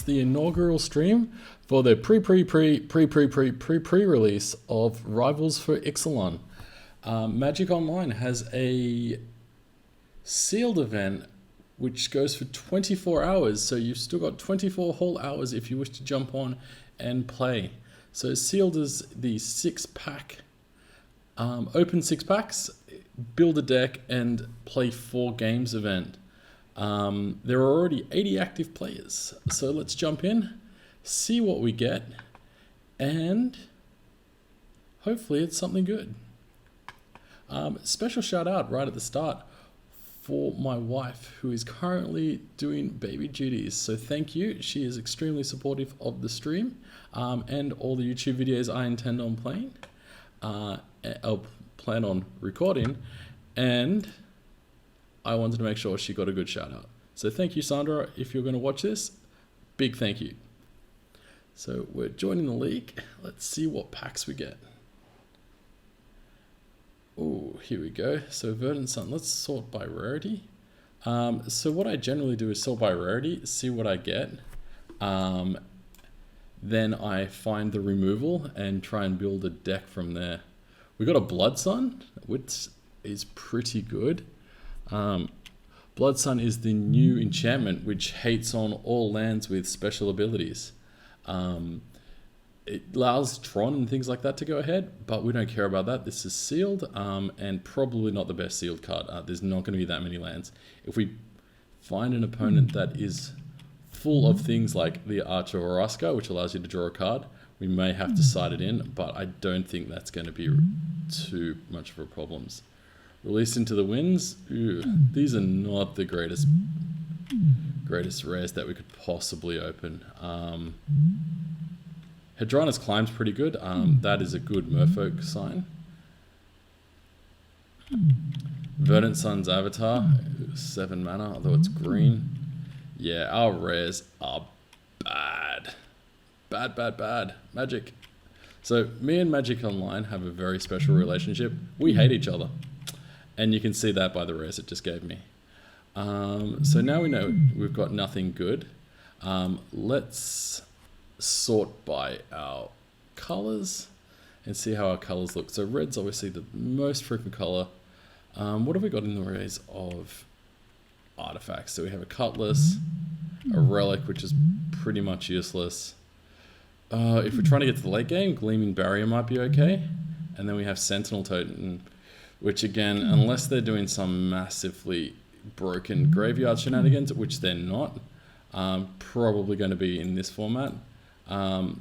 the inaugural stream for the pre-release of Rivals for Ixalan. Magic Online has a sealed event which goes for 24 hours, so you've still got 24 whole hours if you wish to jump on and play. So sealed is the 6-pack, open 6 packs, build a deck and play 4 games event. There are already 80 active players, so let's jump in, see what we get, and hopefully it's something good. Special shout out right at the start for my wife, who is currently doing baby duties, so thank you. She is extremely supportive of the stream and all the YouTube videos I intend on playing. I'll plan on recording, and I wanted to make sure she got a good shout out. So thank you, Sandra. If you're going to watch this, big thank you. So we're joining the league. Let's see what packs we get. Oh, here we go. So Verdant Sun, let's sort by rarity. So what I generally do is sort by rarity, see what I get. Then I find the removal and try and build a deck from there. We got a Blood Sun, which is pretty good. Blood Sun is the new enchantment which hates on all lands with special abilities. It allows Tron and things like that to go ahead, but we don't care about that. This is sealed, and probably not the best sealed card. There's not going to be that many lands. If we find an opponent that is full of things like the Archer or Oscar, which allows you to draw a card, we may have to side it in, but I don't think that's going to be too much of a problem. Release into the winds. Ew, these are not the greatest rares that we could possibly open. Hedrana's Climb's pretty good. That is a good merfolk sign. Verdant Sun's Avatar, 7 mana, although it's green. Yeah, our rares are bad. Bad. Magic. So me and Magic Online have a very special relationship. We hate each other. And you can see that by the rares it just gave me. So now we know we've got nothing good. Let's sort by our colors and see how our colors look. So red's obviously the most frequent color. What have we got in the rays of artifacts? So we have a cutlass, a relic, which is pretty much useless. If we're trying to get to the late game, Gleaming Barrier might be okay. And then we have Sentinel Totem, which again, unless they're doing some massively broken graveyard shenanigans, which they're not, probably going to be in this format. I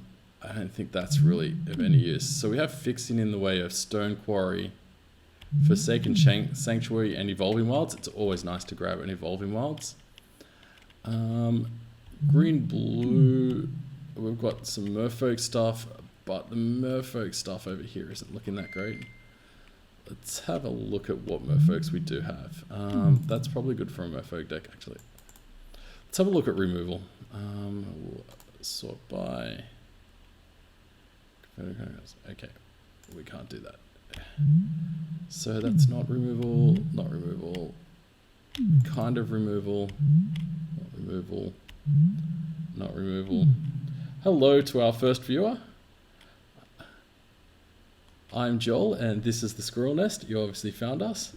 don't think that's really of any use. So we have fixing in the way of Stone Quarry, Forsaken Sanctuary, and Evolving Wilds. It's always nice to grab an Evolving Wilds. Green, blue, we've got some merfolk stuff, but the merfolk stuff over here isn't looking that great. Let's have a look at what merfolks we do have. That's probably good for a merfolk deck, actually. Let's have a look at removal. Sort by. Okay, we can't do that. So that's not removal, not removal, kind of removal, not removal, not removal. Hello to our first viewer. I'm Joel, and this is the Squirrel Nest. You obviously found us.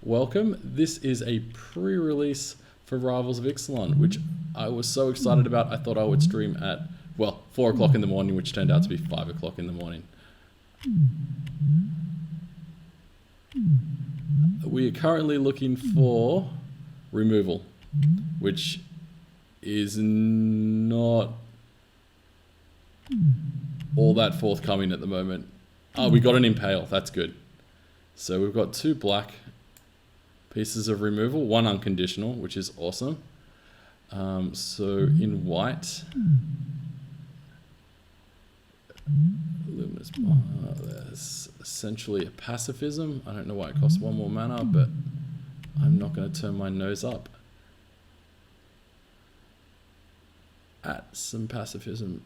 Welcome. This is a pre-release for Rivals of Ixalan, which I was so excited about. I thought I would stream at, well, 4 o'clock in the morning, which turned out to be 5 o'clock in the morning. We are currently looking for removal, which is not all that forthcoming at the moment. Oh, we got an Impale. That's good. So we've got 2 black pieces of removal, 1 unconditional, which is awesome. So in white, Luminous, there's essentially a pacifism. I don't know why it costs 1 more mana, but I'm not going to turn my nose up at some pacifism.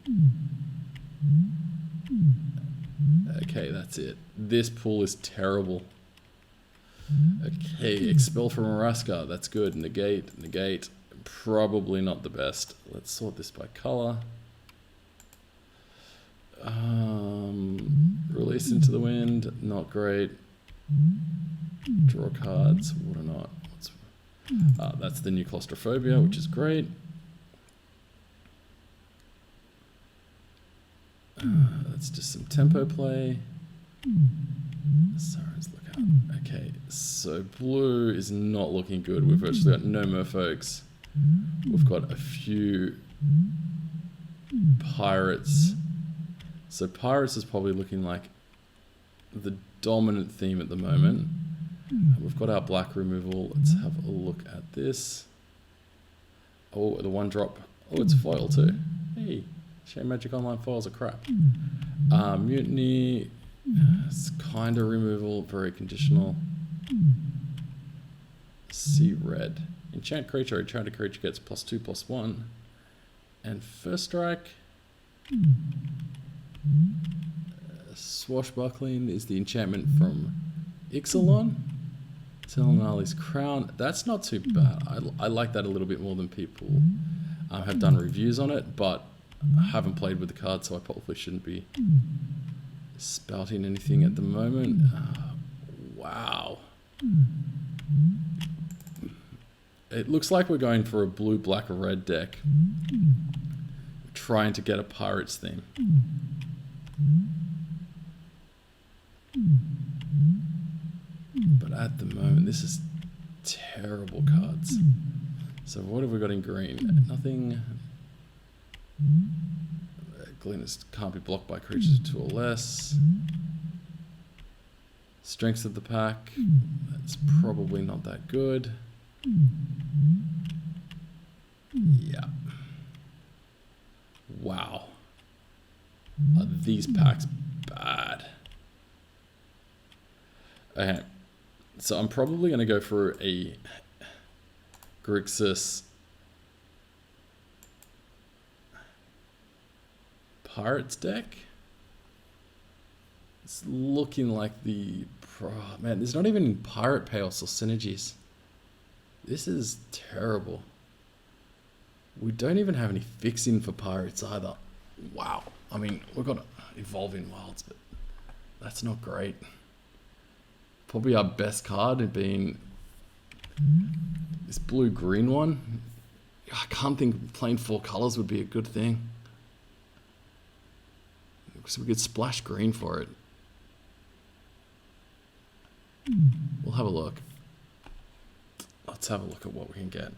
Okay, that's it. This pool is terrible. Okay, Expel from Araska, that's good. Negate, Probably not the best. Let's sort this by color. Release into the wind, not great. Draw cards, what or not. That's the new claustrophobia, which is great. That's just some tempo play. Sirens, look out. Okay, so blue is not looking good. We've actually got no merfolks. We've got a few pirates. So pirates is probably looking like the dominant theme at the moment. We've got our black removal. Let's have a look at this. Oh, the one drop. Oh, it's foil too. Hey, Shame Magic Online foils are crap. Mutiny. It's kind of removal, very conditional. See red. Enchant creature. Enchanted creature gets +2/+1. And first strike. Swashbuckling is the enchantment from Ixalan. Telenali's Crown. That's not too bad. I like that a little bit more than people have done reviews on it, but I haven't played with the card, so I probably shouldn't be spouting anything at the moment. Wow. It looks like we're going for a blue, black, red deck. Trying to get a pirates theme. But at the moment, this is terrible cards. So what have we got in green? Nothing. Glennis can't be blocked by creatures of 2 or less. Strengths of the pack. That's probably not that good. Yeah. Wow. Are these packs bad? Okay. So I'm probably going to go for a Grixis Pirates deck. It's looking like the... man, there's not even Pirate Payoffs or Synergies. This is terrible. We don't even have any fixing for Pirates either. Wow. I mean, we've got Evolving Wilds, but that's not great. Probably our best card being this blue-green one. I can't think playing 4 colors would be a good thing. So we could splash green for it. We'll have a look. Let's have a look at what we can get.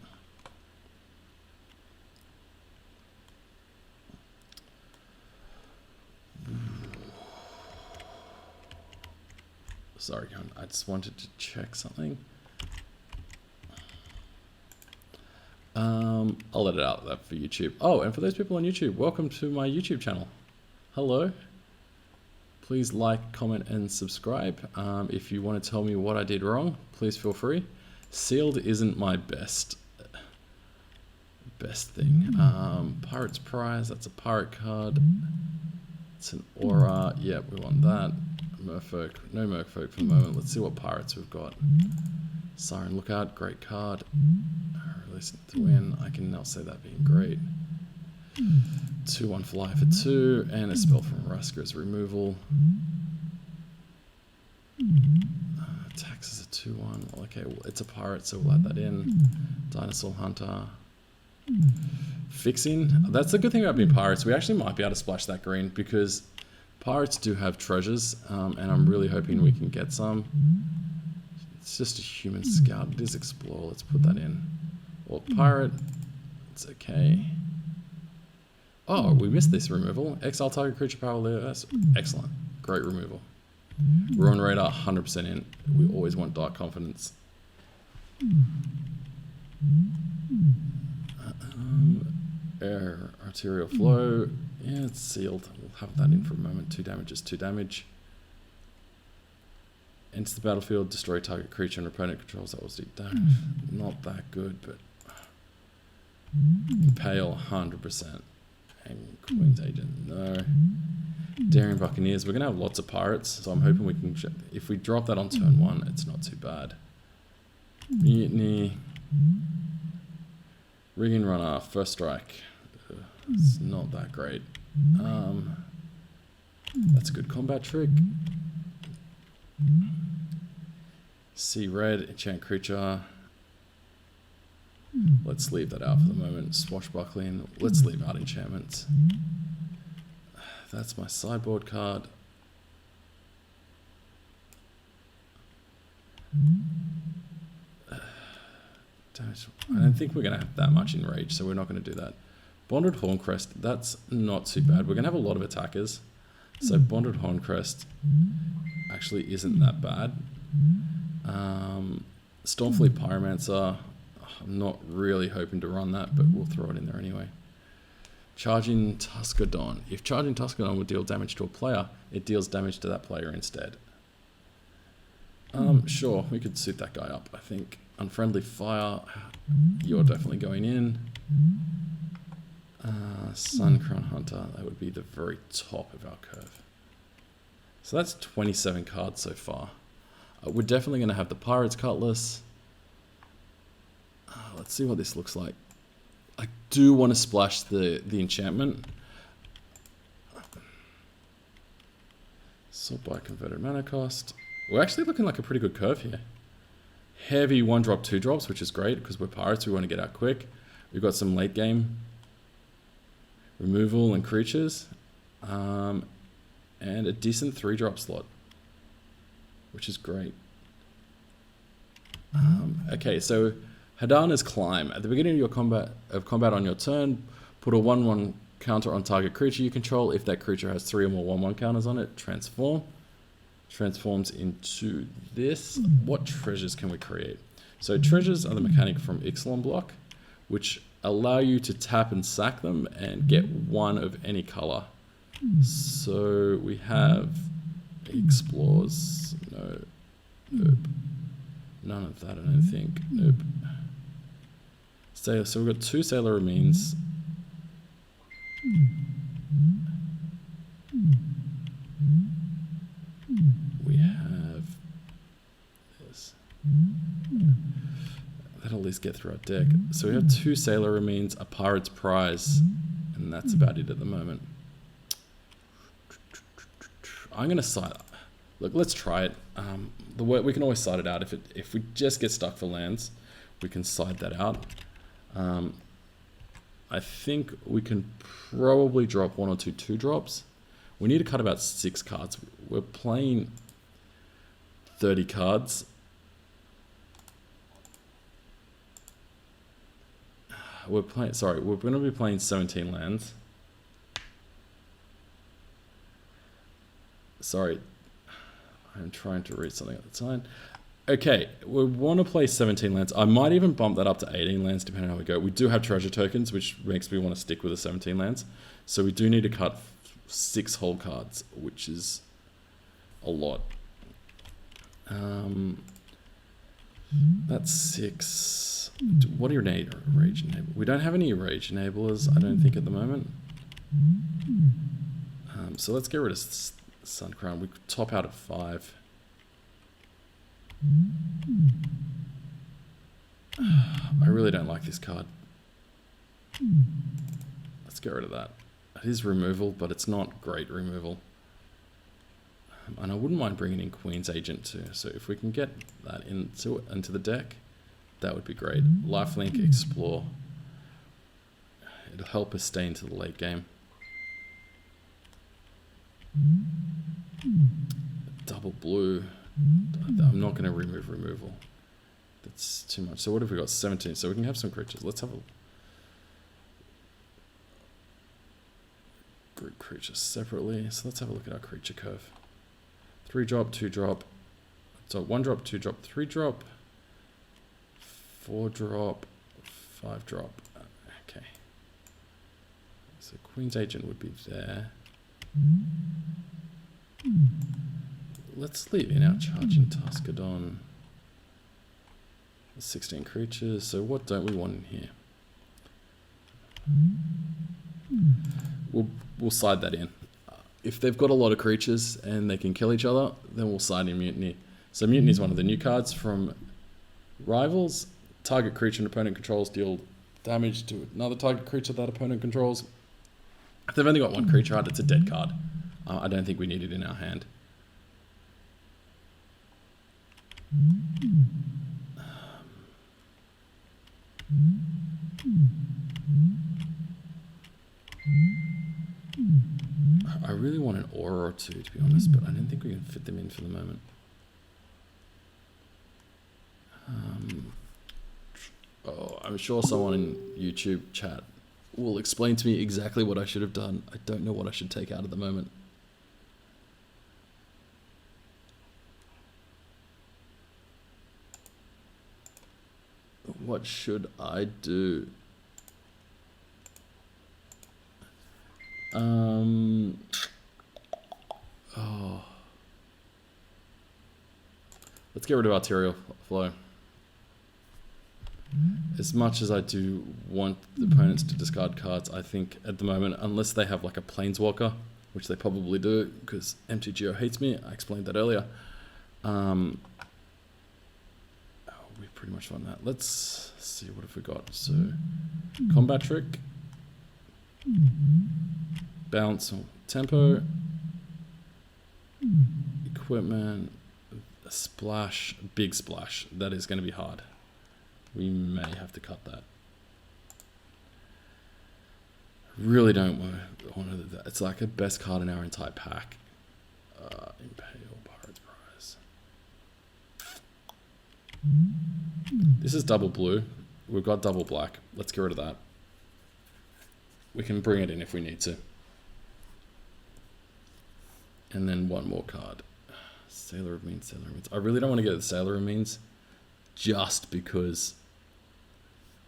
Sorry, I just wanted to check something. I'll let it out that for YouTube. Oh, and for those people on YouTube, welcome to my YouTube channel. Hello. Please like, comment, and subscribe. If you want to tell me what I did wrong, please feel free. Sealed isn't my best thing. Pirate's Prize, that's a pirate card. It's an aura. Yeah, we want that. Merfolk, no merfolk for the moment. Let's see what pirates we've got. Siren Lookout, great card. Release it to win. I can now say that being great. 2/1 fly for 2, and a spell from Raska's removal. Tax is a 2/1. Well, okay, well, it's a pirate, so we'll add that in. Dinosaur Hunter. Fixing. That's the good thing about being pirates. We actually might be able to splash that green because pirates do have treasures, and I'm really hoping we can get some. It's just a human scout. It is explore. Let's put that in. Or pirate. It's okay. Oh, we missed this removal. Exile target creature power. That's excellent. Great removal. Ruin Radar, 100% in. We always want Dark Confidence. Air Arterial Flow. Yeah, it's sealed. We'll have that in for a moment. 2 damage is 2 damage. Enter the battlefield, destroy target creature and opponent controls. That was deep damage. Not that good, but Impale, 100%. And Queen's Agent, no. Daring Buccaneers. We're going to have lots of pirates, so I'm hoping we can... If we drop that on turn 1, it's not too bad. Mutiny. Rigging runner, first strike. It's not that great. That's a good combat trick. See red, enchant creature. Let's leave that out for the moment. Swashbuckling. Let's leave out enchantments. That's my sideboard card. Damage. I don't think we're going to have that much in rage, so we're not going to do that. Bonded Horncrest, that's not too bad. We're going to have a lot of attackers. So Bonded Horncrest actually isn't that bad. Stormfleet Pyromancer, I'm not really hoping to run that, but we'll throw it in there anyway. Charging Tuskodon. If Charging Tuskodon would deal damage to a player, it deals damage to that player instead. Sure, we could suit that guy up, I think. Unfriendly Fire, you're definitely going in. Suncrown Hunter, that would be the very top of our curve. So that's 27 cards so far. We're definitely going to have the Pirate's Cutlass. Let's see what this looks like. I do want to splash the enchantment. Sort by converted mana cost. We're actually looking like a pretty good curve here. Heavy 1-drop, 2-drops, which is great because we're pirates. We want to get out quick. We've got some late game removal and creatures. And a decent 3-drop slot, which is great. Okay, so Hadana's Climb. At the beginning of your combat on your turn, put a 1/1 counter on target creature you control. If that creature has 3 or more 1/1 counters on it, transforms into this. What treasures can we create? So treasures are the mechanic from Ixalan block, which allow you to tap and sack them and get one of any color. So we have Explores. No. Nope. None of that, I don't think. Nope. So we've got 2 Sailor Remains. We have this. That'll at least get through our deck. So we have 2 Sailor Remains, a Pirate's Prize, and that's about it at the moment. I'm going to side... Look, let's try it. We can always side it out. If we just get stuck for lands, we can side that out. I think we can probably drop 1 or 2 2-drops. We need to cut about 6 cards. We're playing 30 cards. We're going to be playing 17 lands. Sorry, I'm trying to read something at the time. Okay, we want to play 17 lands. I might even bump that up to 18 lands depending on how we go. We do have treasure tokens, which makes me want to stick with the 17 lands. So we do need to cut 6 whole cards, which is a lot. That's 6. What are your rage enable? We don't have any rage enablers, I don't think, at the moment. So let's get rid of Sun Crown. We top out at 5. I really don't like this card. Let's get rid of that. It is removal, but it's not great removal. And I wouldn't mind bringing in Queen's Agent too. So if we can get that into the deck, that would be great. Lifelink, Explore. It'll help us stay into the late game. Double blue. I'm not going to remove removal. That's too much. So what have we got? 17. So we can have some creatures. Let's have a group creatures separately. So let's have a look at our creature curve. 3-drop, 2-drop. So 1-drop, 2-drop, 3-drop. 4-drop, 5-drop. Okay. So Queen's Agent would be there. Let's leave in our Charging Tuskodon. 16 creatures. So what don't we want in here? We'll side that in. If they've got a lot of creatures and they can kill each other, then we'll side in Mutiny. So Mutiny is one of the new cards from Rivals. Target creature and opponent controls deal damage to another target creature that opponent controls. If they've only got one creature out, it's a dead card. I don't think we need it in our hand. I really want an aura or two, to be honest, but I don't think we can fit them in for the moment. I'm sure someone in YouTube chat will explain to me exactly what I should have done. I don't know what I should take out at the moment. What should I do? Let's get rid of Arterial Flow. As much as I do want the opponents to discard cards, I think at the moment, unless they have like a Planeswalker, which they probably do, because MTGO hates me, I explained that earlier. We pretty much won that. Let's see, what have we got? So, Combat Trick, Bounce, Tempo, Equipment, a Splash, Big Splash. That is going to be hard. We may have to cut that. Really don't want to. It's like a best card in our entire pack. Impale Pirate's Prize. This is double blue. We've got double black. Let's get rid of that. We can bring it in if we need to. And then one more card. Sailor of Means, Sailor of Means. I really don't want to get the Sailor of Means just because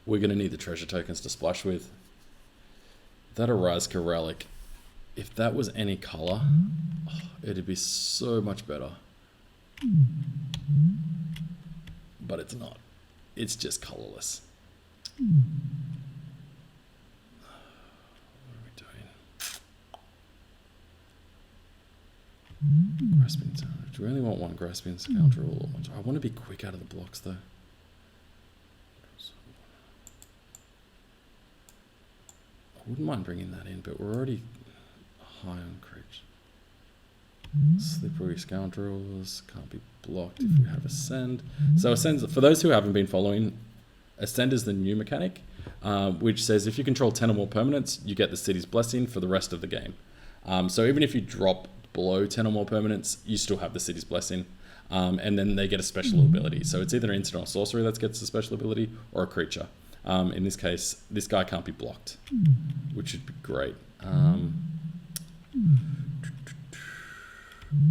we're going to need the treasure tokens to splash with. That Arazka Relic, if that was any color, it'd be so much better. But it's not. It's just colorless. What are we doing? Grasping Scoundrel. Do we only want one Grasping Scoundrel? Or one? I want to be quick out of the blocks though. I wouldn't mind bringing that in, but we're already high on creatures. Slippery Scoundrels can't be blocked if we have Ascend. So Ascend, for those who haven't been following, Ascend is the new mechanic, which says if you control 10 or more permanents, you get the City's Blessing for the rest of the game. So even if you drop below 10 or more permanents, you still have the City's Blessing. And then they get a special ability. So it's either an instant or sorcery that gets a special ability, or a creature. In this case, this guy can't be blocked, which would be great.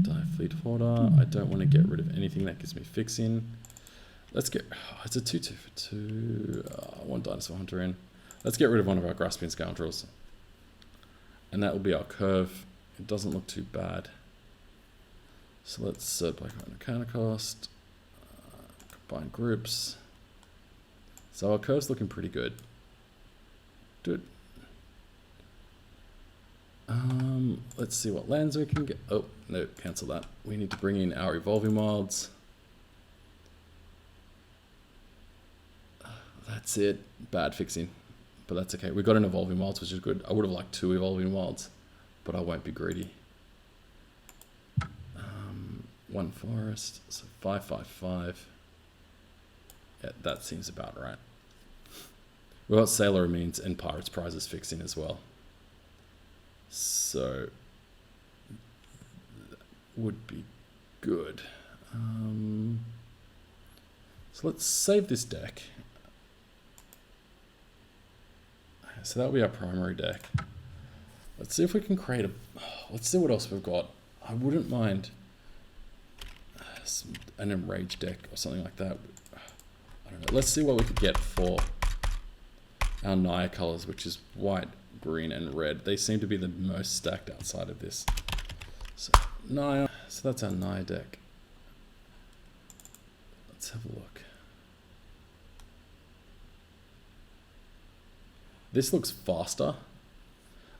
Die Fleet Hoarder. I don't want to get rid of anything that gives me fixing. Let's get... it's a 2/2 for 2. One Dinosaur Hunter in. Let's get rid of one of our Grasping Scoundrels. And that will be our curve. It doesn't look too bad. So let's Black Arcana Cost. Combine groups. So our curve's looking pretty good. Dude. Let's see what lands we can get. Oh, no, cancel that. We need to bring in our Evolving Wilds. That's it. Bad fixing. But that's okay. We got an Evolving Wilds, which is good. I would have liked 2 Evolving Wilds, but I won't be greedy. 1 forest, so 5/5/5. Yeah, that seems about right. We've got Sailor Means and Pirate's Prizes fixing as well. So, that would be good. So let's save this deck. So that'll be our primary deck. Let's see if we can create a... Let's see what else we've got. I wouldn't mind an Enraged deck or something like that. I don't know. Let's see what we could get for our Naya colors, which is white, green, and red. They seem to be the most stacked outside of this. So Naya. So that's our Naya deck. Let's have a look. This looks faster.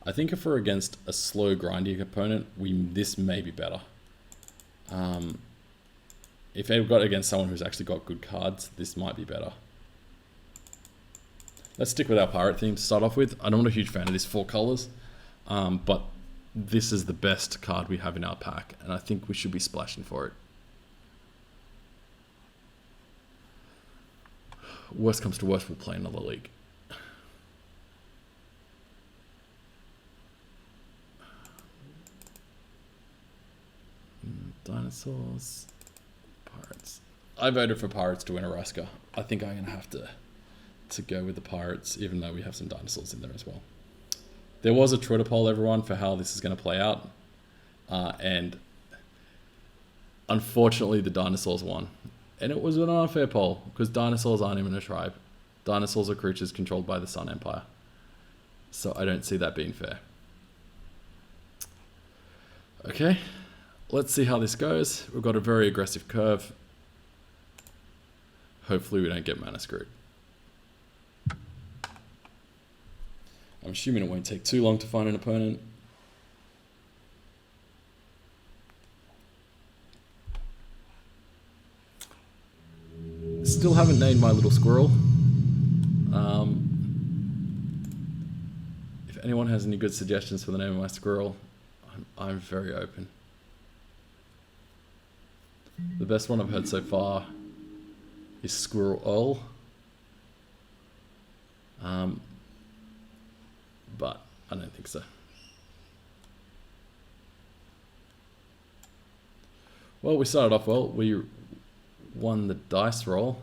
I think if we're against a slow grinding opponent, this may be better. If they've got against someone who's actually got good cards, this might be better. Let's stick with our pirate theme to start off with. I'm not a huge fan of these 4 colors, but this is the best card we have in our pack, and I think we should be splashing for it. Worst comes to worst, we'll play another league. Dinosaurs, pirates. I voted for pirates to win Araska. I think I'm gonna have to go with the pirates, even though we have some dinosaurs in there as well. There was a Twitter poll, everyone, for how this is going to play out, and unfortunately the dinosaurs won. And it was an unfair poll, because dinosaurs aren't even a tribe. Dinosaurs are creatures controlled by the Sun Empire. So I don't see that being fair. Okay, let's see how this goes. We've got a very aggressive curve. Hopefully we don't get mana screwed. I'm assuming it won't take too long to find an opponent. Still haven't named my little squirrel. If anyone has any good suggestions for the name of my squirrel, I'm very open. The best one I've heard so far is Squirrel Earl. But I don't think so. Well, we started off well. We won the dice roll.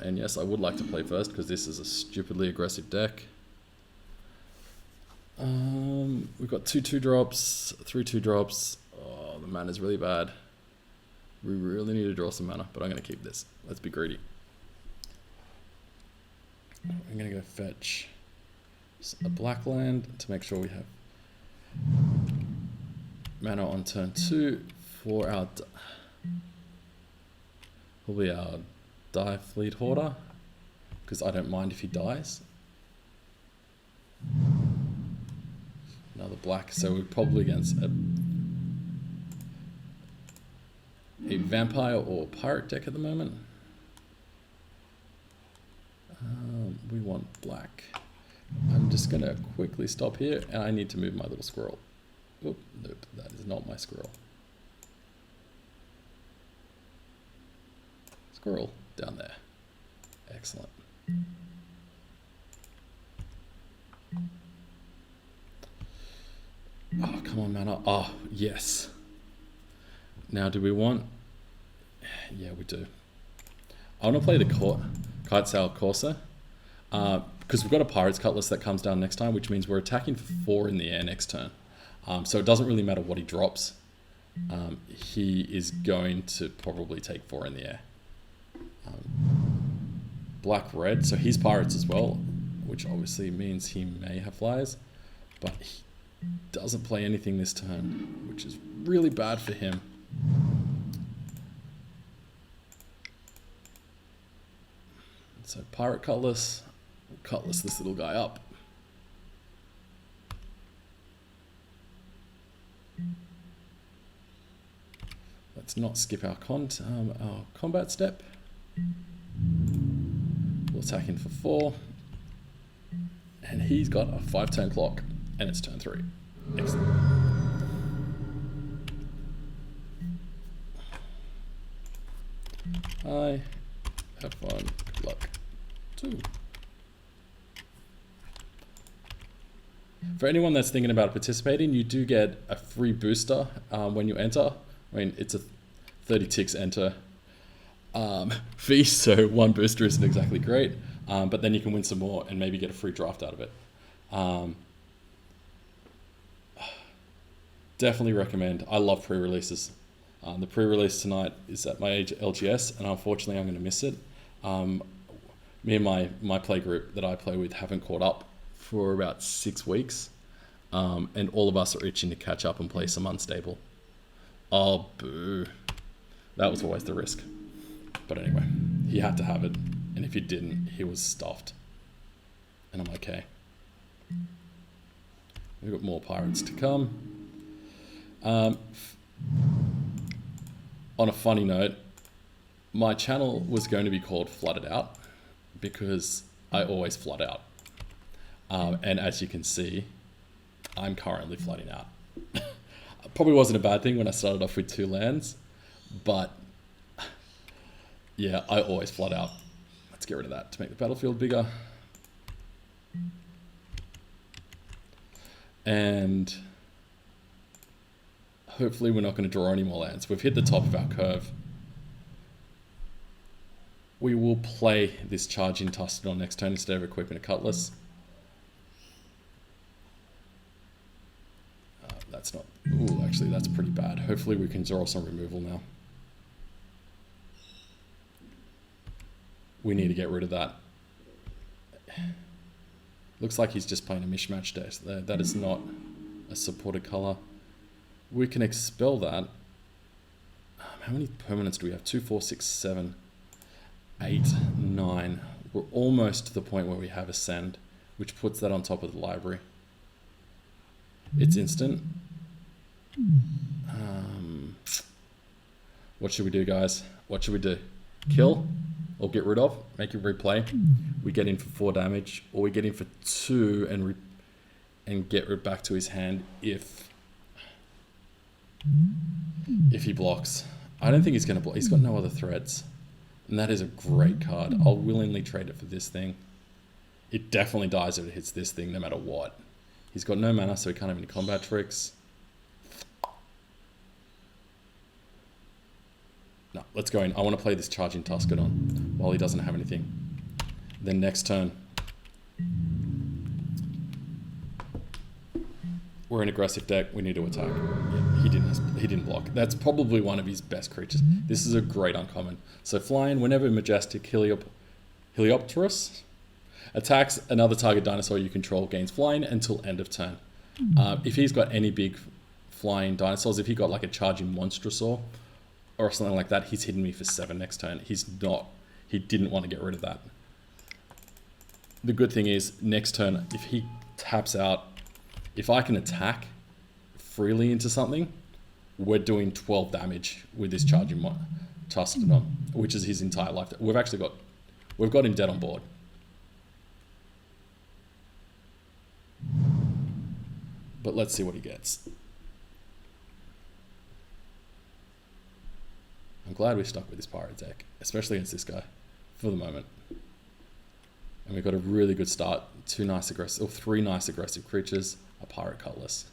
And yes, I would like to play first because this is a stupidly aggressive deck. We've got 2 2-drops, 3 2-drops. Oh, the mana's really bad. We really need to draw some mana, but I'm going to keep this. Let's be greedy. I'm going to go fetch a black land to make sure we have mana on turn 2 for our probably our Die Fleet Hoarder, because I don't mind if he dies. Another black, so we're probably against a vampire or pirate deck at the moment. We want black. I'm just going to quickly stop here, and I need to move my little squirrel. Oop, nope, that is not my squirrel. Squirrel, down there. Excellent. Oh, come on, mana. Oh, yes. Now, do we want... Yeah, we do. I want to play the Kitesail Corsair. Because we've got a Pirate's Cutlass that comes down next time, which means we're attacking for 4 in the air next turn. So it doesn't really matter what he drops. He is going to probably take 4 in the air. Black-red, so he's Pirates as well, which obviously means he may have flyers. But he doesn't play anything this turn, which is really bad for him. So Pirate Cutlass. Cutlass this little guy up. Let's not skip our combat step. We'll attack him for 4. And he's got a 5-turn clock. And it's turn 3. Excellent. Hi. Have fun. Good luck. 2. For anyone that's thinking about participating, you do get a free booster when you enter. I mean, it's a 30 ticks enter fee, so 1 booster isn't exactly great. But then you can win some more and maybe get a free draft out of it. Definitely recommend. I love pre-releases. The pre-release tonight is at my LGS, and unfortunately I'm going to miss it. Me and my play group that I play with haven't caught up for about 6 weeks, and all of us are itching to catch up and play some Unstable. Oh, boo. That was always the risk. But anyway, he had to have it, and if he didn't, he was stuffed. And I'm okay. We've got more pirates to come. On a funny note, my channel was going to be called Flooded Out because I always flood out. And as you can see, I'm currently flooding out. Probably wasn't a bad thing when I started off with 2 lands, but yeah, I always flood out. Let's get rid of that to make the battlefield bigger. And hopefully we're not going to draw any more lands. We've hit the top of our curve. We will play this charging Tustodon next turn instead of equipping a Cutlass. That's not... Ooh, actually, that's pretty bad. Hopefully we can draw some removal now. We need to get rid of that. Looks like he's just playing a mismatch deck. That is not a supported color. We can expel that. How many permanents do we have? 2, 4, 6, 7, 8, 9. We're almost to the point where we have Ascend, which puts that on top of the library. It's instant. What should we do, guys? What should we do? Kill or get rid of? Make it replay. We get in for 4 damage, or we get in for 2 and get it back to his hand if he blocks. I don't think he's going to block. He's got no other threats. And that is a great card. I'll willingly trade it for this thing. It definitely dies if it hits this thing, no matter what. He's got no mana, so he can't have any combat tricks. No, let's go in. I want to play this charging Tustodon while he doesn't have anything. Then next turn, we're an aggressive deck. We need to attack. Yeah, he didn't block. That's probably one of his best creatures. This is a great uncommon. So flying, whenever Majestic Heliopterus attacks another target dinosaur you control, gains flying until end of turn. If he's got any big flying dinosaurs, if he got like a charging Monstrosaur or something like that, he's hitting me for 7 next turn. He didn't want to get rid of that. The good thing is, next turn, if he taps out, if I can attack freely into something, we're doing 12 damage with this charging Tustodon, which is his entire life. We've got him dead on board. But let's see what he gets. I'm glad we stuck with this pirate deck, especially against this guy, for the moment. And we got a really good start. 3 nice aggressive creatures, a pirate Cutlass.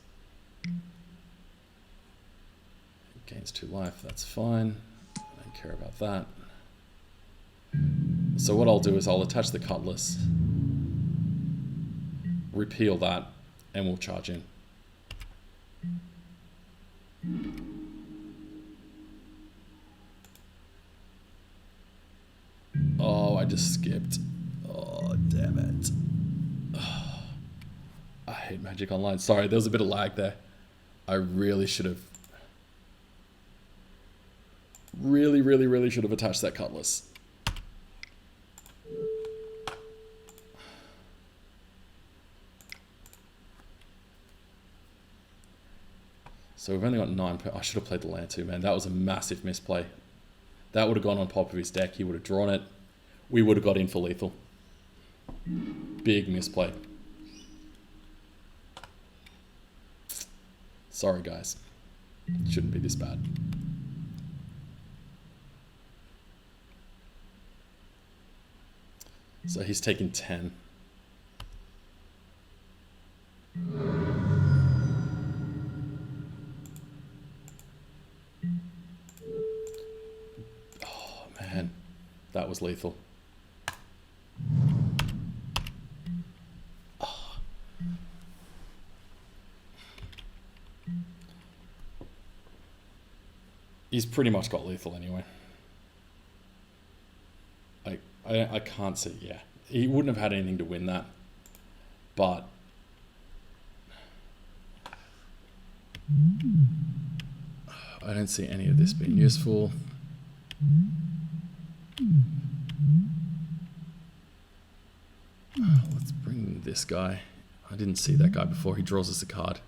Gains 2 life, that's fine. I don't care about that. So what I'll do is I'll attach the Cutlass, repeal that, and we'll charge in. Oh, I just skipped. Oh, damn it. Oh, I hate Magic Online. Sorry, there was a bit of lag there. I really should have... Really should have attached that Cutlass. So we've only got 9 I should have played the land too, man. That was a massive misplay. That would have gone on top of his deck. He would have drawn it. We would have got in for lethal. Big misplay. Sorry, guys. It shouldn't be this bad. So he's taking 10. Oh, man. That was lethal. Oh. He's pretty much got lethal anyway. I can't see, yeah. He wouldn't have had anything to win that. But... I don't see any of this being useful. Let's bring this guy. I didn't see that guy before. He draws us a card.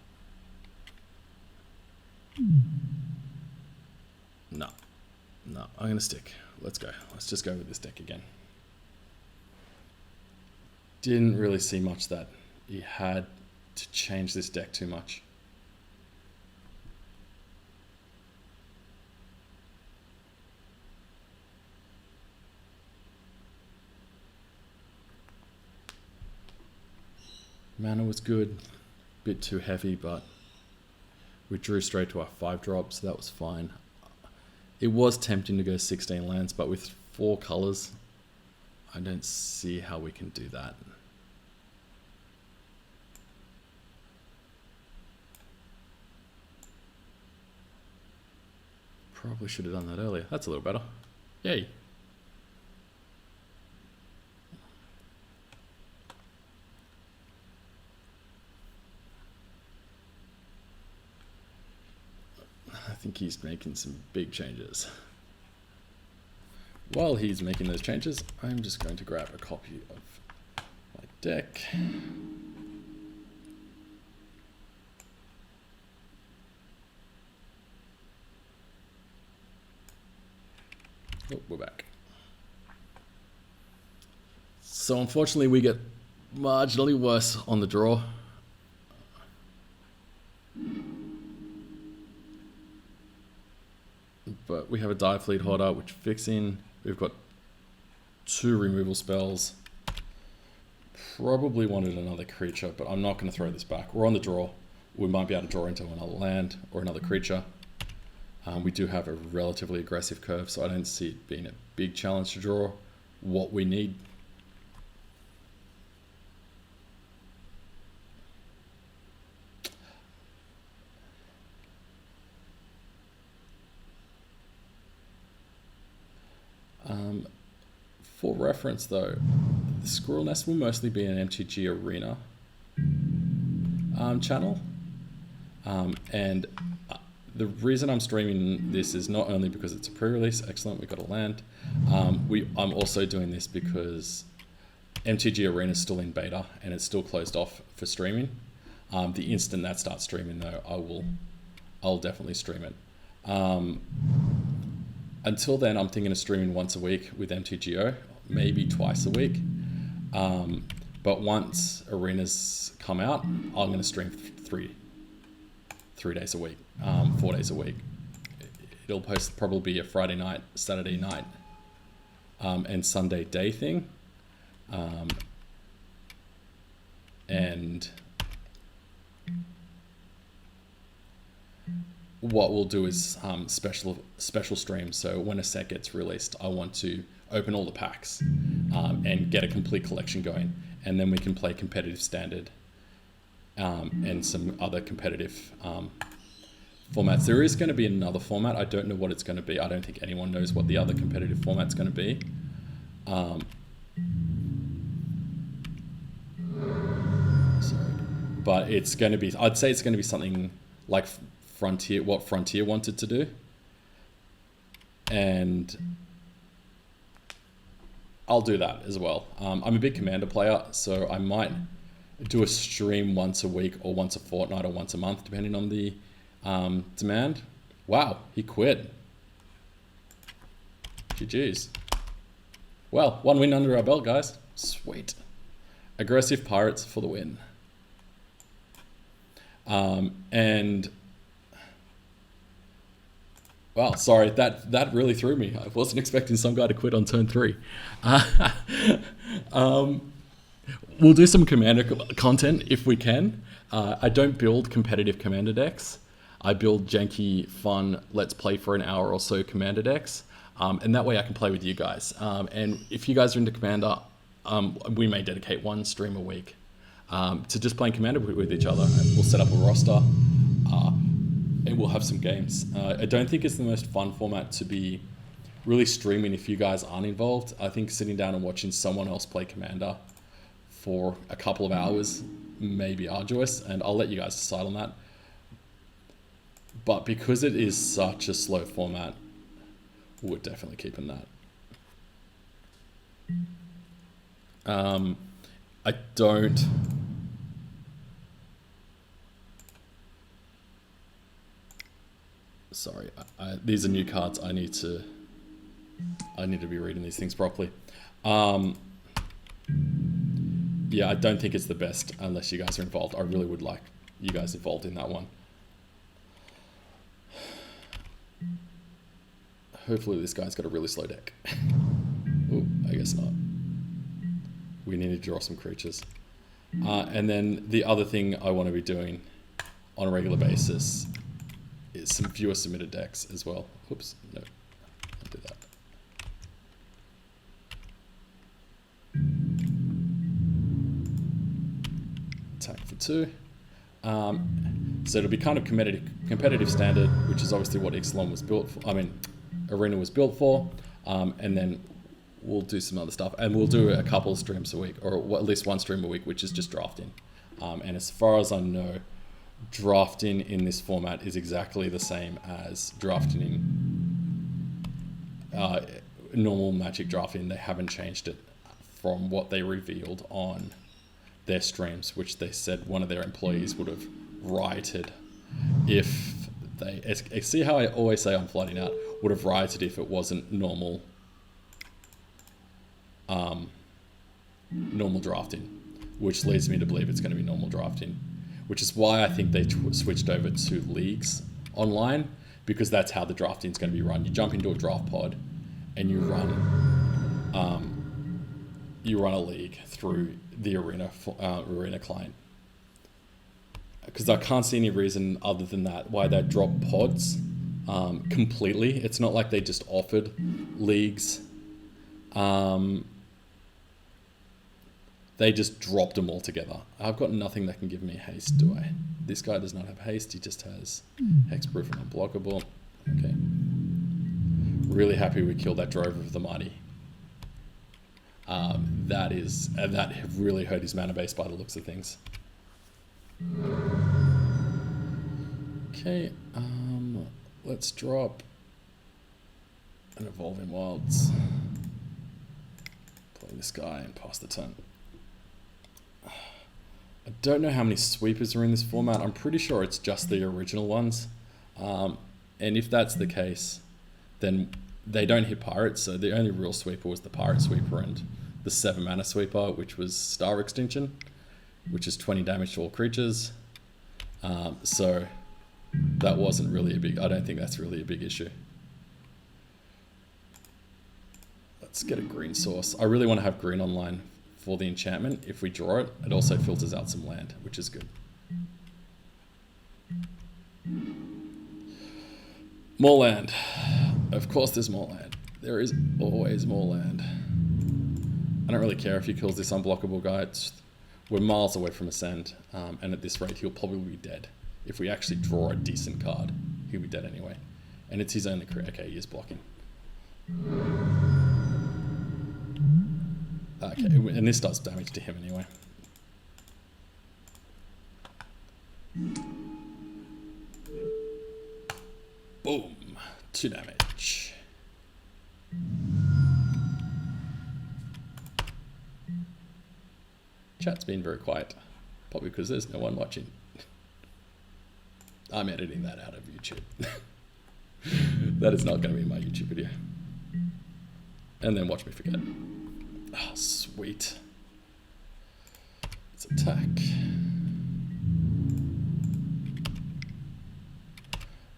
No. No, I'm going to stick. Let's go. Let's just go with this deck again. didn't really see much that he had to change this deck too much. Mana was good, bit too heavy, but we drew straight to our 5-drop, so that was fine. It was tempting to go 16 lands, but with 4 colors, I don't see how we can do that. Probably should have done that earlier. That's a little better. Yay. I think he's making some big changes. While he's making those changes, I'm just going to grab a copy of my deck. Oh, we're back. So unfortunately we get marginally worse on the draw. But we have a Dire Fleet Hodder, which fixing. We've got 2 removal spells. Probably wanted another creature, but I'm not going to throw this back. We're on the draw. We might be able to draw into another land or another creature. We do have a relatively aggressive curve, so I don't see it being a big challenge to draw what we need. For reference though, the Squirrel Nest will mostly be an MTG Arena channel. And the reason I'm streaming this is not only because it's a pre-release, excellent, we got a land. I'm also doing this because MTG Arena is still in beta and it's still closed off for streaming. The instant that starts streaming though, I'll definitely stream it. Until then, I'm thinking of streaming once a week with MTGO, maybe twice a week. But once arenas come out, I'm going to stream three days a week, 4 days a week. It'll probably be a Friday night, Saturday night, and Sunday day thing. And what we'll do is special streams. So when a set gets released, I want to open all the packs and get a complete collection going, and then we can play competitive standard and some other competitive formats. There is going to be another format. I don't know what it's going to be. I don't think anyone knows what the other competitive format's going to be. Sorry, but it's going to be. I'd say it's going to be something like Frontier, what Frontier wanted to do, and I'll do that as well. I'm a big Commander player, so I might do a stream once a week or once a fortnight or once a month, depending on the demand. Wow, he quit. GG's. Well, 1 win under our belt, guys. Sweet. Aggressive Pirates for the win. And wow, sorry, that really threw me. I wasn't expecting some guy to quit on turn 3. We'll do some Commander content if we can. I don't build competitive Commander decks. I build janky, fun, let's play for an hour or so Commander decks. And that way I can play with you guys. And if you guys are into Commander, we may dedicate 1 stream a week to just playing Commander with each other. We'll set up a roster. And we'll have some games. I don't think it's the most fun format to be really streaming if you guys aren't involved. I think sitting down and watching someone else play Commander for a couple of hours may be arduous, and I'll let you guys decide on that. But because it is such a slow format, we're definitely keeping that. I don't... Sorry, these are new cards. I need to be reading these things properly. Yeah, yeah, I don't think it's the best unless you guys are involved. I really would like you guys involved in that one. Hopefully this guy's got a really slow deck. Oh, I guess not. We need to draw some creatures. And then the other thing I want to be doing on a regular basis is some viewer submitted decks as well. Oops, no, I'll do that. Attack for 2. So it'll be kind of competitive standard, which is obviously what Ixalan was built for. I mean, Arena was built for. And then we'll do some other stuff, and we'll do a couple of streams a week, or at least one stream a week, which is just drafting. And as far as I know, drafting in this format is exactly the same as drafting in normal Magic drafting. They haven't changed it from what they revealed on their streams, which they said one of their employees would have rioted if they, see how I always say I'm flooding out, would have rioted if it wasn't normal normal drafting, which leads me to believe it's going to be normal drafting, which is why I think they switched over to leagues online, because that's how the drafting is going to be run. You jump into a draft pod and you run a league through the arena client, because I can't see any reason other than that why they drop pods completely. It's not like they just offered leagues. They just dropped them all together. I've got nothing that can give me haste, do I? This guy does not have haste. He just has hexproof and unblockable. Okay. Really happy we killed that Drover of the Mighty. That really hurt his mana base by the looks of things. Okay, let's drop an Evolving Wilds. Play this guy and pass the turn. I don't know how many sweepers are in this format. I'm pretty sure it's just the original ones. And if that's the case, then they don't hit pirates. So the only real sweeper was the pirate sweeper and the 7 mana sweeper, which was Star Extinction, which is 20 damage to all creatures. So that wasn't really I don't think that's really a big issue. Let's get a green source. I really want to have green online for the enchantment. If we draw it, it also filters out some land, which is good. More land. Of course there's more land. There is always more land. I don't really care if he kills this unblockable guy. We're miles away from Ascend, and at this rate he'll probably be dead. If we actually draw a decent card, he'll be dead anyway. And it's his only career. Okay, he is blocking. Okay, and this does damage to him anyway. Boom, 2 damage. Chat's been very quiet, probably because there's no one watching. I'm editing that out of YouTube. That is not going to be my YouTube video. And then watch me forget. Oh, sweet. Let's attack.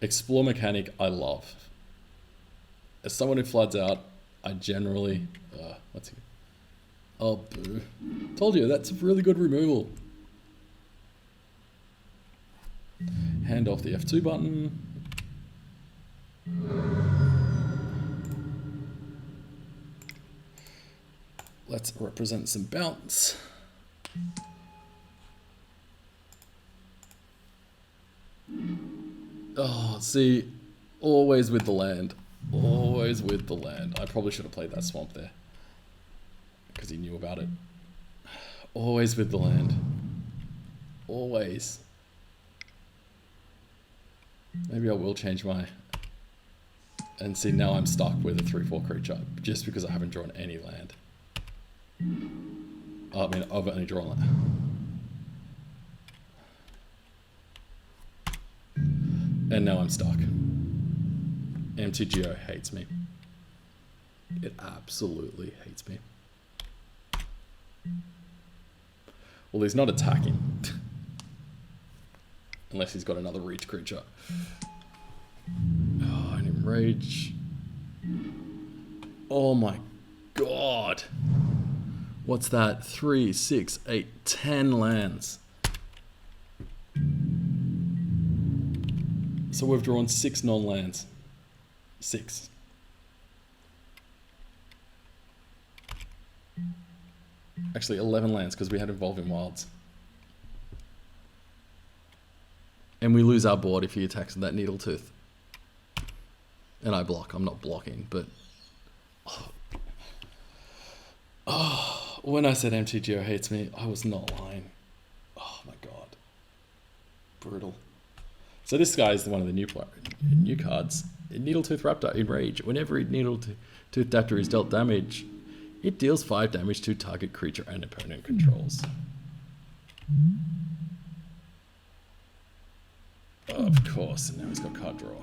Explore mechanic, I love. As someone who floods out, I generally... what's he... Oh, boo. Told you, that's really good removal. Hand off the F2 button. Let's represent some bounce. Oh, see, always with the land. Always with the land. I probably should have played that swamp there, because he knew about it. Always with the land. Always. Maybe I will change my... And see, now I'm stuck with a 3/4 creature, just because I haven't drawn any land. I mean, I've only drawn that. And now I'm stuck. MTGO hates me. It absolutely hates me. Well, he's not attacking. Unless he's got another reach creature. Oh, and enrage. Oh my god. What's that? 3, 6, 8, 10 lands. So we've drawn 6 non-lands. 6. Actually, 11 lands because we had Evolving Wilds. And we lose our board if he attacks with that Needletooth. And I block. I'm not blocking, but... Oh, when I said MTGO hates me, I was not lying. Oh my god. Brutal. So this guy is one of the new cards. Needletooth Raptor, Enrage. Whenever Needletooth Raptor is dealt damage, it deals 5 damage to target creature and opponent controls. Of course, and now he's got card draw.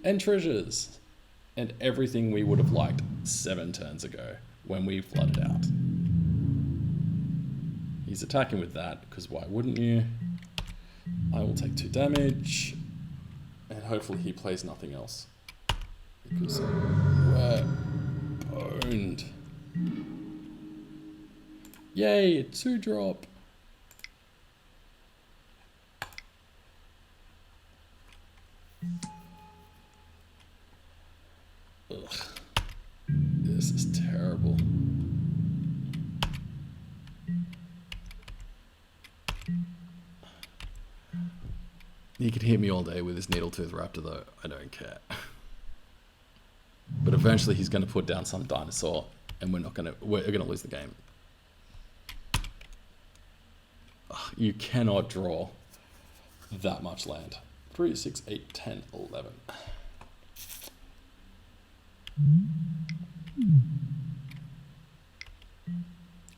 And treasures. And everything we would have liked 7 turns ago when we flooded out. He's attacking with that, because why wouldn't you? I will take 2 damage. And hopefully he plays nothing else. Because we're boned. Yay, 2-drop. Ugh. This is terrible. You could hit me all day with this Needletooth Raptor though, I don't care. But eventually he's gonna put down some dinosaur and we're gonna lose the game. Ugh, you cannot draw that much land. 3, 6, 8, 10, 11.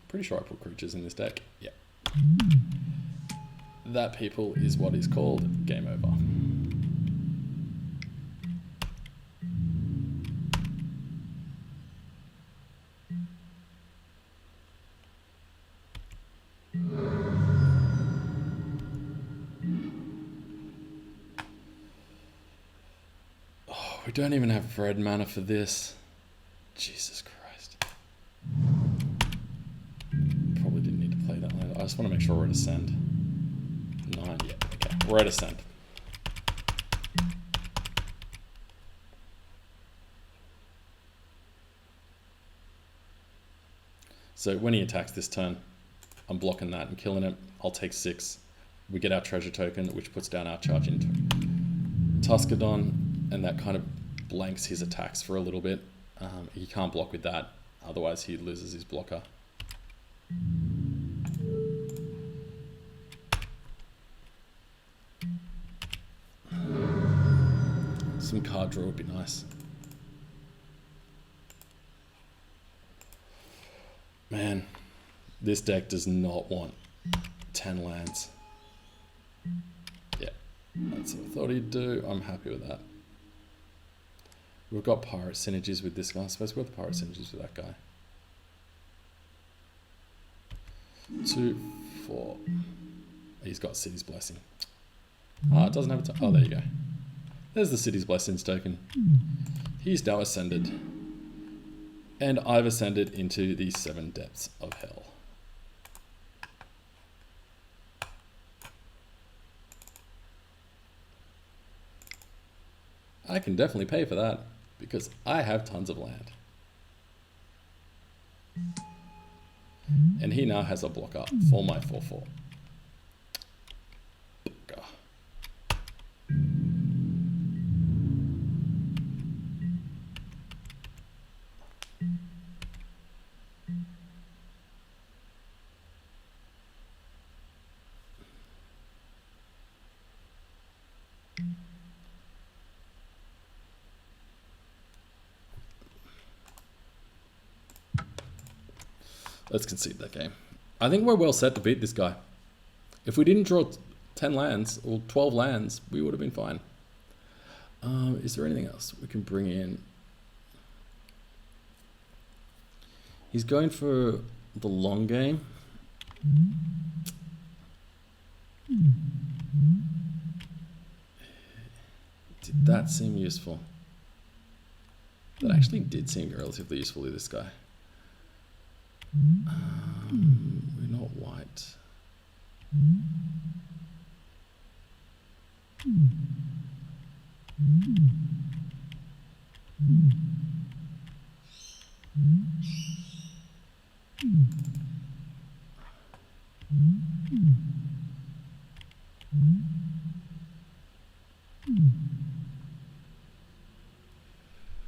Pretty sure I put creatures in this deck. Yeah. That, people, is what is called game over. Oh, we don't even have red mana for this. Jesus Christ. Probably didn't need to play that land. I just want to make sure we're at Ascend. 9, yeah, okay. We're at Ascend. So when he attacks this turn, I'm blocking that and killing it. I'll take 6. We get our treasure token, which puts down our charge into Tuscadon, and that kind of blanks his attacks for a little bit. He can't block with that, otherwise he loses his blocker. Some card draw would be nice. Man, this deck does not want 10 lands. Yeah, that's what I thought he'd do. I'm happy with that. We've got pirate synergies with this guy. I suppose we've got the pirate synergies with that guy. 2, 4. He's got City's Blessing. Ah, it doesn't have a oh, there you go. There's the City's Blessings token. He's now ascended. And I've ascended into the 7 depths of hell. I can definitely pay for that, because I have tons of land. And he now has a blocker for my 4/4. Let's concede that game. I think we're well set to beat this guy. If we didn't draw 10 lands or 12 lands, we would have been fine. Is there anything else we can bring in? He's going for the long game. Did that seem useful? That actually did seem relatively useful to this guy. We're not white.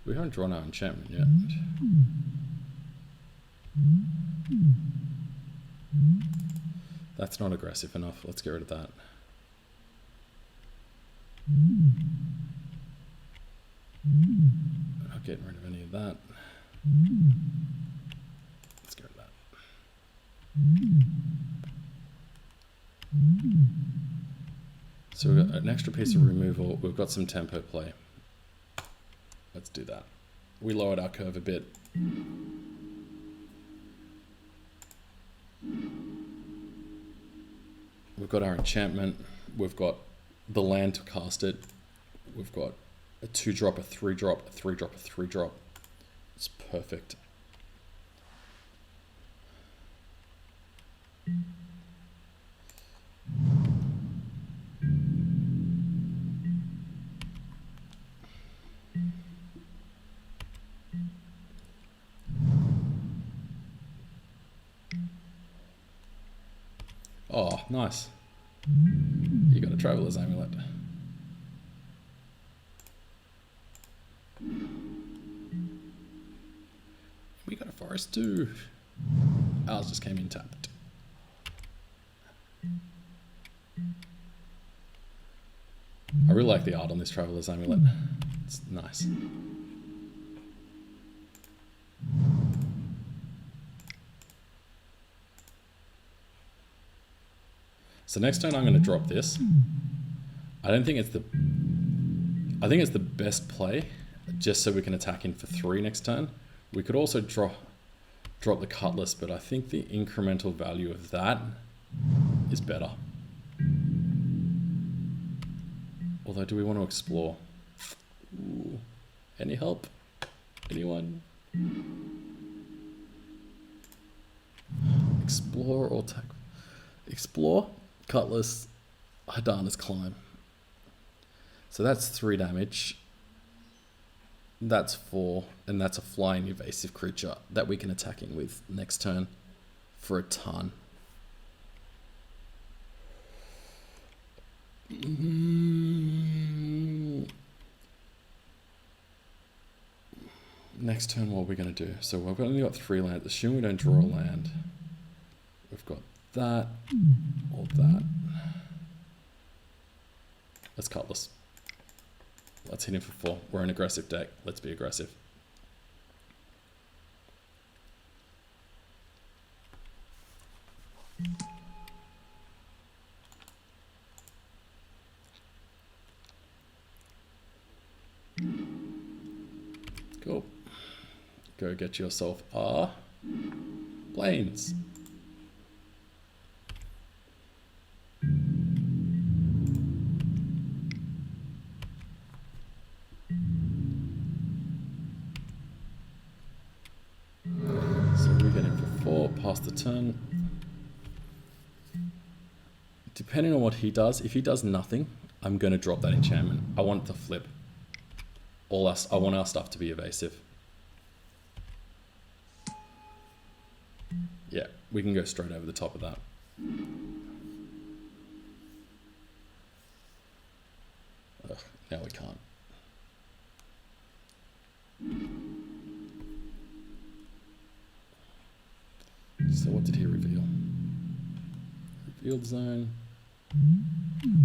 We haven't drawn our enchantment yet. That's not aggressive enough. Let's get rid of that. Not getting rid of any of that. Let's get rid of that. So we've got an extra piece of removal. We've got some tempo play. Let's do that. We lowered our curve a bit. We've got our enchantment. We've got the land to cast it. We've got a 2-drop, a 3-drop, a 3-drop, a 3-drop. It's perfect. Oh, nice. You got a Traveler's Amulet. We got a forest too. Ours just came in tapped. I really like the art on this Traveler's Amulet. It's nice. So next turn I'm going to drop this. I think it's the best play, just so we can attack in for 3 next turn. We could also drop the Cutlass, but I think the incremental value of that is better. Although, do we want to explore? Ooh. Any help? Anyone? Explore or attack? Explore, Cutlass, Hidana's Climb. So that's 3 damage. That's 4, and that's a flying evasive creature that we can attack in with next turn for a ton. Next turn, what are we going to do? So we've only got 3 lands. Assume we don't draw a land. We've got that or that. Let's Cutlass. Let's hit him for 4. We're an aggressive deck. Let's be aggressive. Cool. Go get yourself a planes. Past the turn. Depending on what he does, if he does nothing, I'm going to drop that enchantment. I want it to flip. I want our stuff to be evasive. Yeah, we can go straight over the top of that. Ugh, now we can't. So what did he reveal? Revealed zone.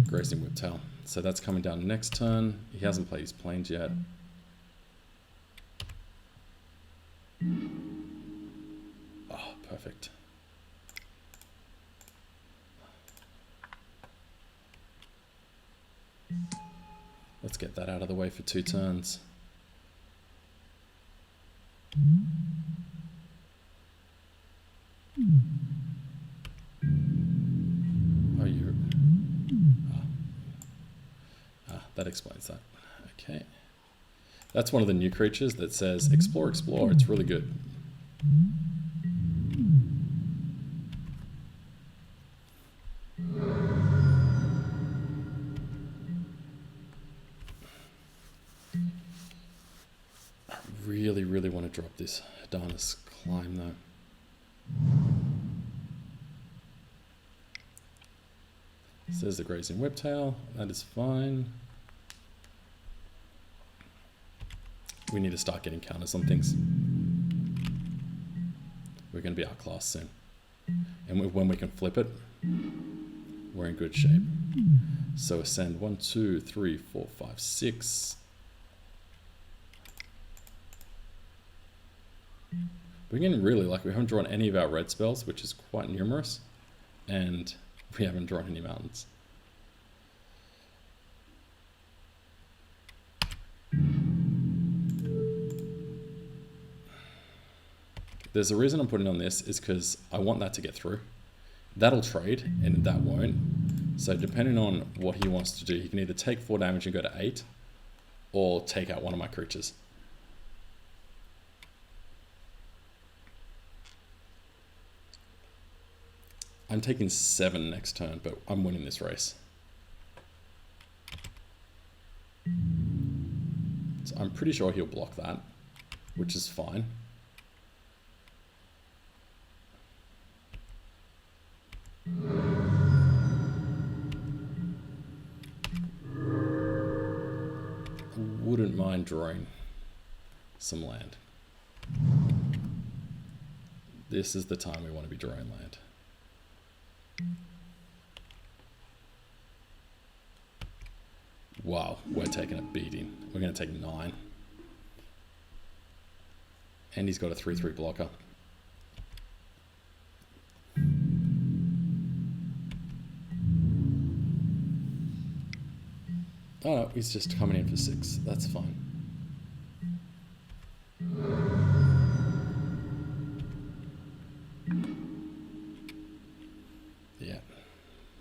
Grazing Whiptail. So that's coming down next turn. He hasn't played his planes yet. Oh, perfect. Let's get that out of the way for 2 turns. that explains that. Okay. That's one of the new creatures that says explore, explore. It's really good. I really want to drop this Darnus Climb though. Says the Grazing Whiptail. That is fine. We need to start getting counters on things. We're going to be outclassed soon. And when we can flip it, we're in good shape. So ascend 1, 2, 3, 4, 5, 6. We're getting really lucky. We haven't drawn any of our red spells, which is quite numerous. And we haven't drawn any mountains. There's a reason I'm putting on this is because I want that to get through. That'll trade and that won't. So depending on what he wants to do, he can either take 4 damage and go to 8 or take out one of my creatures. I'm taking 7 next turn, but I'm winning this race. So I'm pretty sure he'll block that, which is fine. Wouldn't mind drawing some land. This is the time we want to be drawing land. Wow, we're taking a beating. We're going to take 9. And he's got a 3/3 blocker. Oh no, he's just coming in for 6. That's fine. Yeah,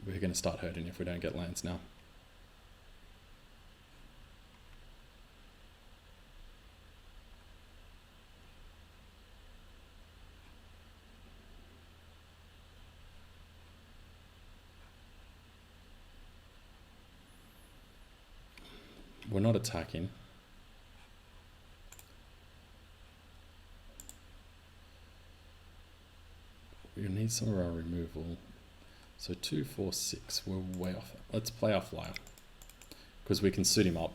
we're going to start hurting if we don't get lands now. We're not attacking. We need some of our removal. So 2, 4, 6. We're way off. Let's play our flyer because we can suit him up.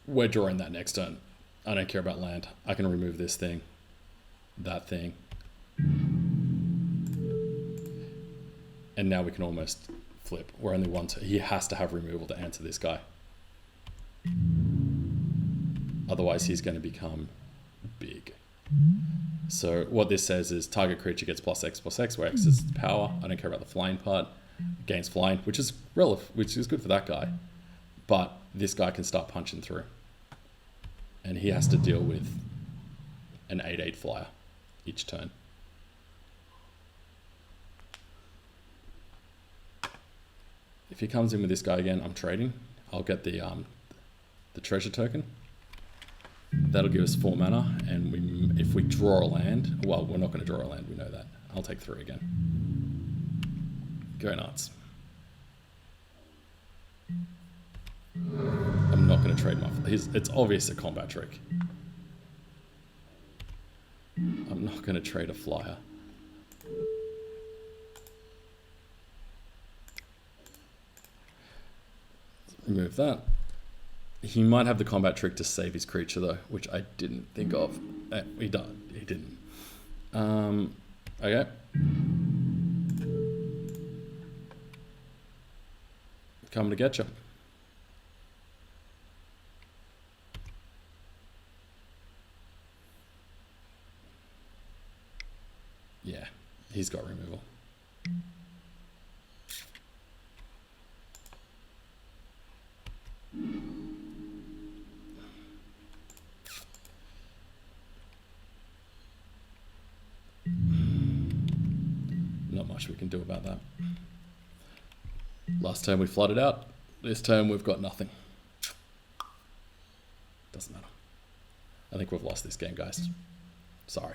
We're drawing that next turn. I don't care about land. I can remove this thing, that thing. And now we can almost flip. We're only 1 turn. He has to have removal to answer this guy. Otherwise he's going to become big. So what this says is target creature gets +X/+X, where X is power. I don't care about the flying part. Gains flying, which is good for that guy. But this guy can start punching through. And he has to deal with an 8/8 flyer each turn. If he comes in with this guy again, I'm trading. I'll get the treasure token. That'll give us 4 mana, and if we draw a land, well, we're not going to draw a land, we know that. I'll take 3 again. Go nuts. I'm not going to trade my... It's obvious a combat trick. I'm not going to trade a flyer. Remove that. He might have the combat trick to save his creature though, which I didn't think of. He didn't. Okay. Coming to get you. Yeah, he's got removal. not much we can do about that. Last turn we flooded out. This turn we've got nothing. Doesn't matter. I think we've lost this game, guys. Sorry.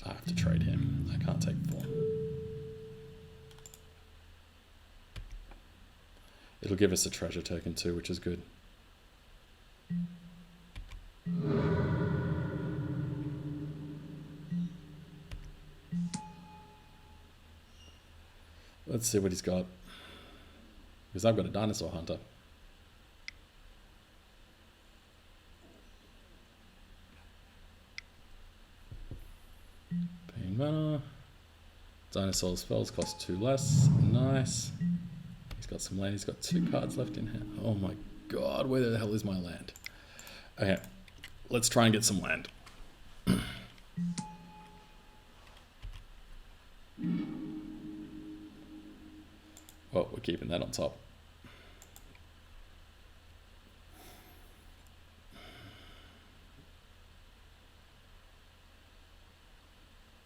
I have to trade him. I can't take 4. It'll give us a treasure token too, which is good. Let's see what he's got. Because I've got a dinosaur hunter. Pain mana. Dinosaur spells cost 2 less. Nice. He's got some land. He's got 2 cards left in hand. Oh my god, where the hell is my land? Okay, let's try and get some land. Well, we're keeping that on top.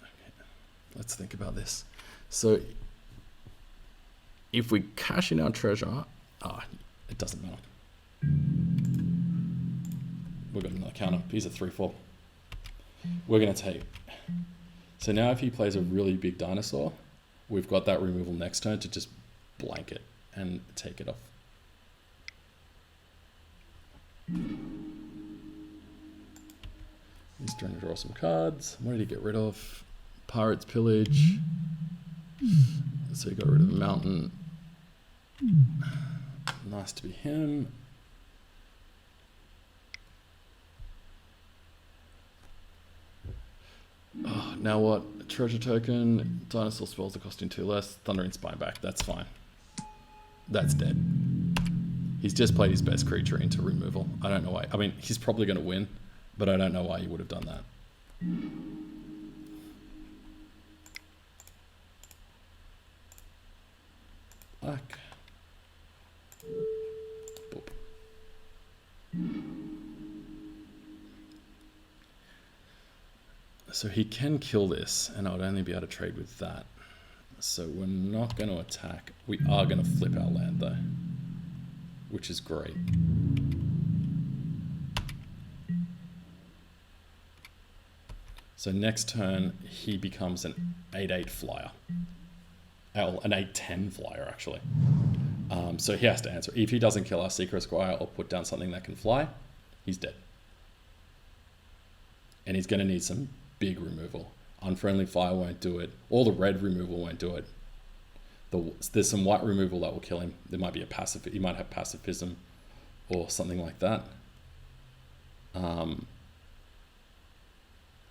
Okay, let's think about this. So, if we cash in our treasure, it doesn't matter. We've got another counter. He's a 3/4. We're going to take. So now if he plays a really big dinosaur, we've got that removal next turn to just blank it and take it off. He's trying to draw some cards. What did he get rid of? Pirate's Pillage. So he got rid of the mountain. Nice to be him. Oh, now what? Treasure token. Dinosaur spells are costing 2 less. Thundering Spine back. That's fine. That's dead. He's just played his best creature into removal. I don't know why. I mean, he's probably going to win, but I don't know why he would have done that. Black. Boop. So he can kill this, and I would only be able to trade with that. So we're not going to attack. We are going to flip our land though, which is great. So next turn, he becomes an 8/8 flyer. Oh, an 8/10 flyer, actually. So he has to answer. If he doesn't kill our Secret Squire or put down something that can fly, he's dead. And he's going to need some big removal. Unfriendly Fire won't do it. All the red removal won't do it. There's some white removal that will kill him. There might be a passive. He might have pacifism or something like that.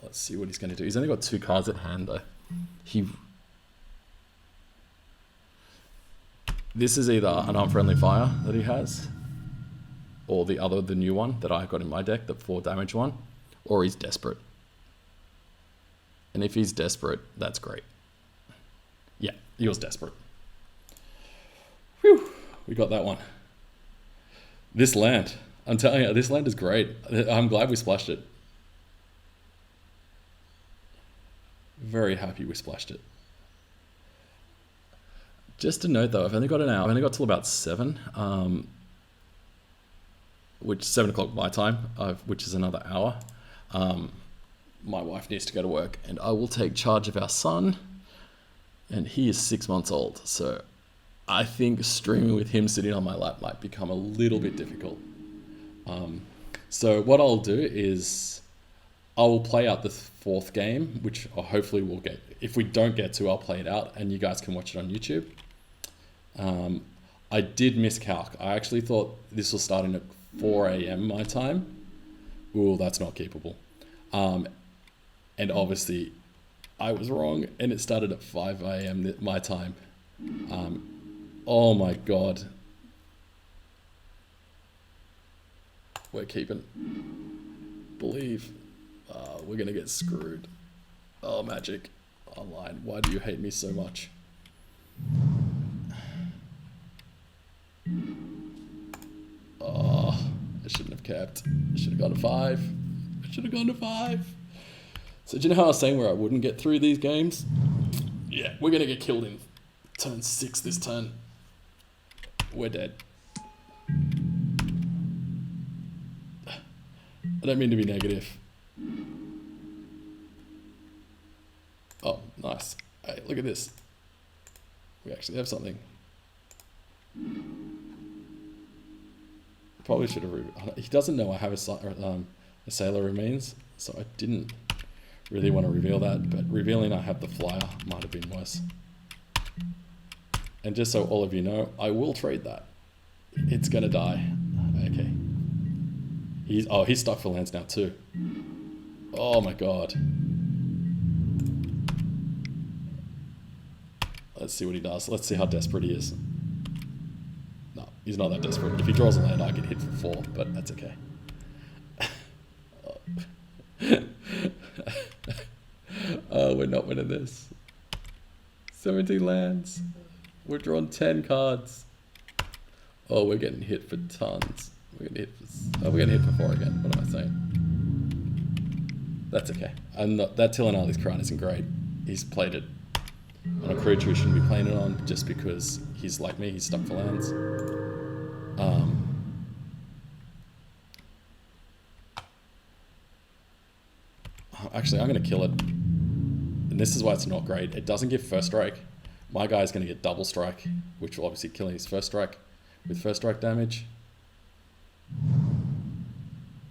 Let's see what he's going to do. He's only got 2 cards at hand though. This is either an Unfriendly Fire that he has, or the new one that I got in my deck, the 4 damage one, or he's desperate. And if he's desperate, that's great. Yeah, he was desperate. Whew, we got that one. This land, I'm telling you, this land is great. I'm glad we splashed it. Very happy we splashed it. Just to note though, I've only got an hour. I've only got till about 7, which 7 o'clock my time, which is another hour. My wife needs to go to work, and I will take charge of our son, and he is 6 months old. So I think streaming with him sitting on my lap might become a little bit difficult. So what I'll do is I will play out the 4th game, which hopefully we'll get. If we don't get to, I'll play it out, and you guys can watch it on YouTube. I did miscalc. I actually thought this was starting at 4 a.m. my time. Ooh, that's not keepable. And obviously I was wrong, and it started at 5 a.m. my time. Oh my God. We're keeping. Believe. We're going to get screwed. Oh, Magic Online. Why do you hate me so much? kept. I should have gone to 5. I should have gone to 5. So do you know how I was saying where I wouldn't get through these games? Yeah, we're going to get killed in turn 6 this turn. We're dead. I don't mean to be negative. Oh, nice. Hey, look at this. We actually have something. Probably should have... He doesn't know I have a Sailor Remains, so I didn't really want to reveal that, but revealing I have the flyer might have been worse. And just so all of you know, I will trade that. It's gonna die. Okay. He's stuck for lands now too. Oh my god. Let's see what he does. Let's see how desperate he is. No, he's not that desperate. If he draws a land, I get hit for 4, but that's okay. Oh, we're not winning this. 17 lands. We're drawing 10 cards. Oh, we're getting hit for tons. We're getting hit for 4 again. What am I saying? That's okay. That Tilanali's Crown isn't great. He's played it on a creature he shouldn't be playing it on just because he's like me. He's stuck for lands. Actually, I'm going to kill it. And this is why it's not great. It doesn't give first strike. My guy's going to get double strike, which will obviously kill his first strike with first strike damage.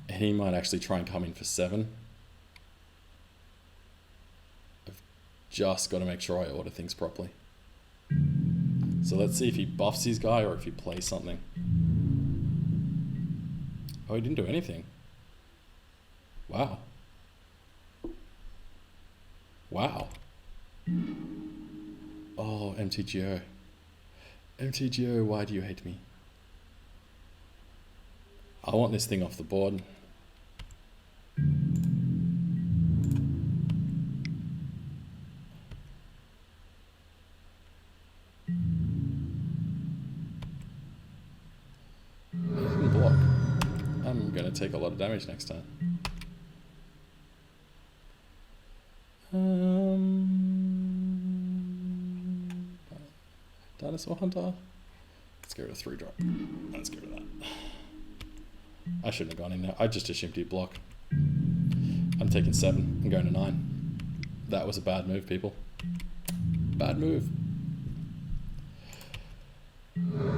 And he might actually try and come in for 7. I've just got to make sure I order things properly. So let's see if he buffs his guy or if he plays something. Oh, he didn't do anything. Wow. Wow. Oh, MTGO. MTGO, why do you hate me? I want this thing off the board. I can block. I'm going to take a lot of damage next time. Dinosaur Hunter. Let's get rid of 3-drop. Let's get rid of that. I shouldn't have gone in there. I just assumed he'd block. I'm taking 7. I'm going to 9. That was a bad move, people. Bad move.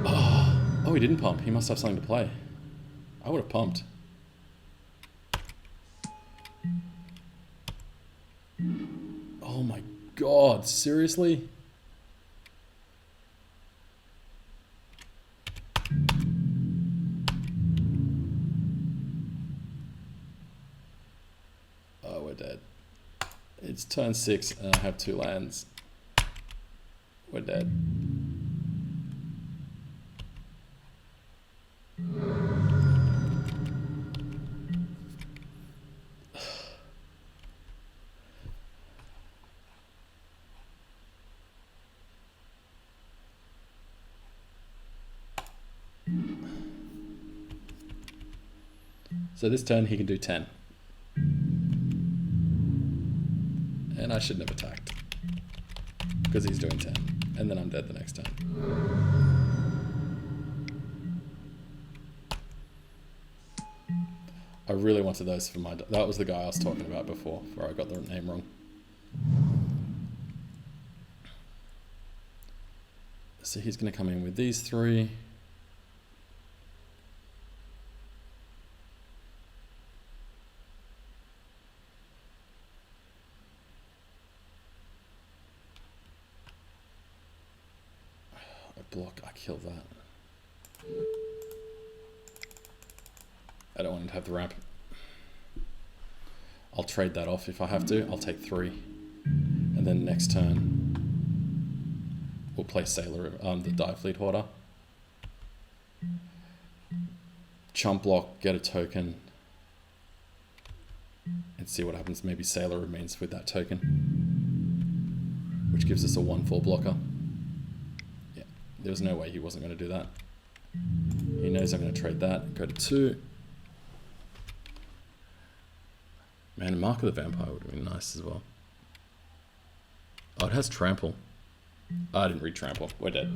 Oh, he didn't pump. He must have something to play. I would have pumped. Oh my god, seriously? Oh, we're dead. It's turn 6 and I have 2 lands. We're dead. So this turn he can do 10. And I shouldn't have attacked. Because he's doing 10. And then I'm dead the next turn. I really wanted those for my... That was the guy I was talking about before, where I got the name wrong. So he's going to come in with these 3. Block, I kill that. I don't want him to have the ramp. I'll trade that off if I have to. I'll take 3. And then next turn, we'll play Sailor, the Dive Fleet Hoarder. Chump block, get a token. And see what happens. Maybe Sailor remains with that token. Which gives us a 1/4 blocker. There was no way he wasn't going to do that. He knows I'm going to trade that. Go to 2. Man, Mark of the Vampire would have been nice as well. Oh, it has Trample. Oh, I didn't read Trample. We're dead.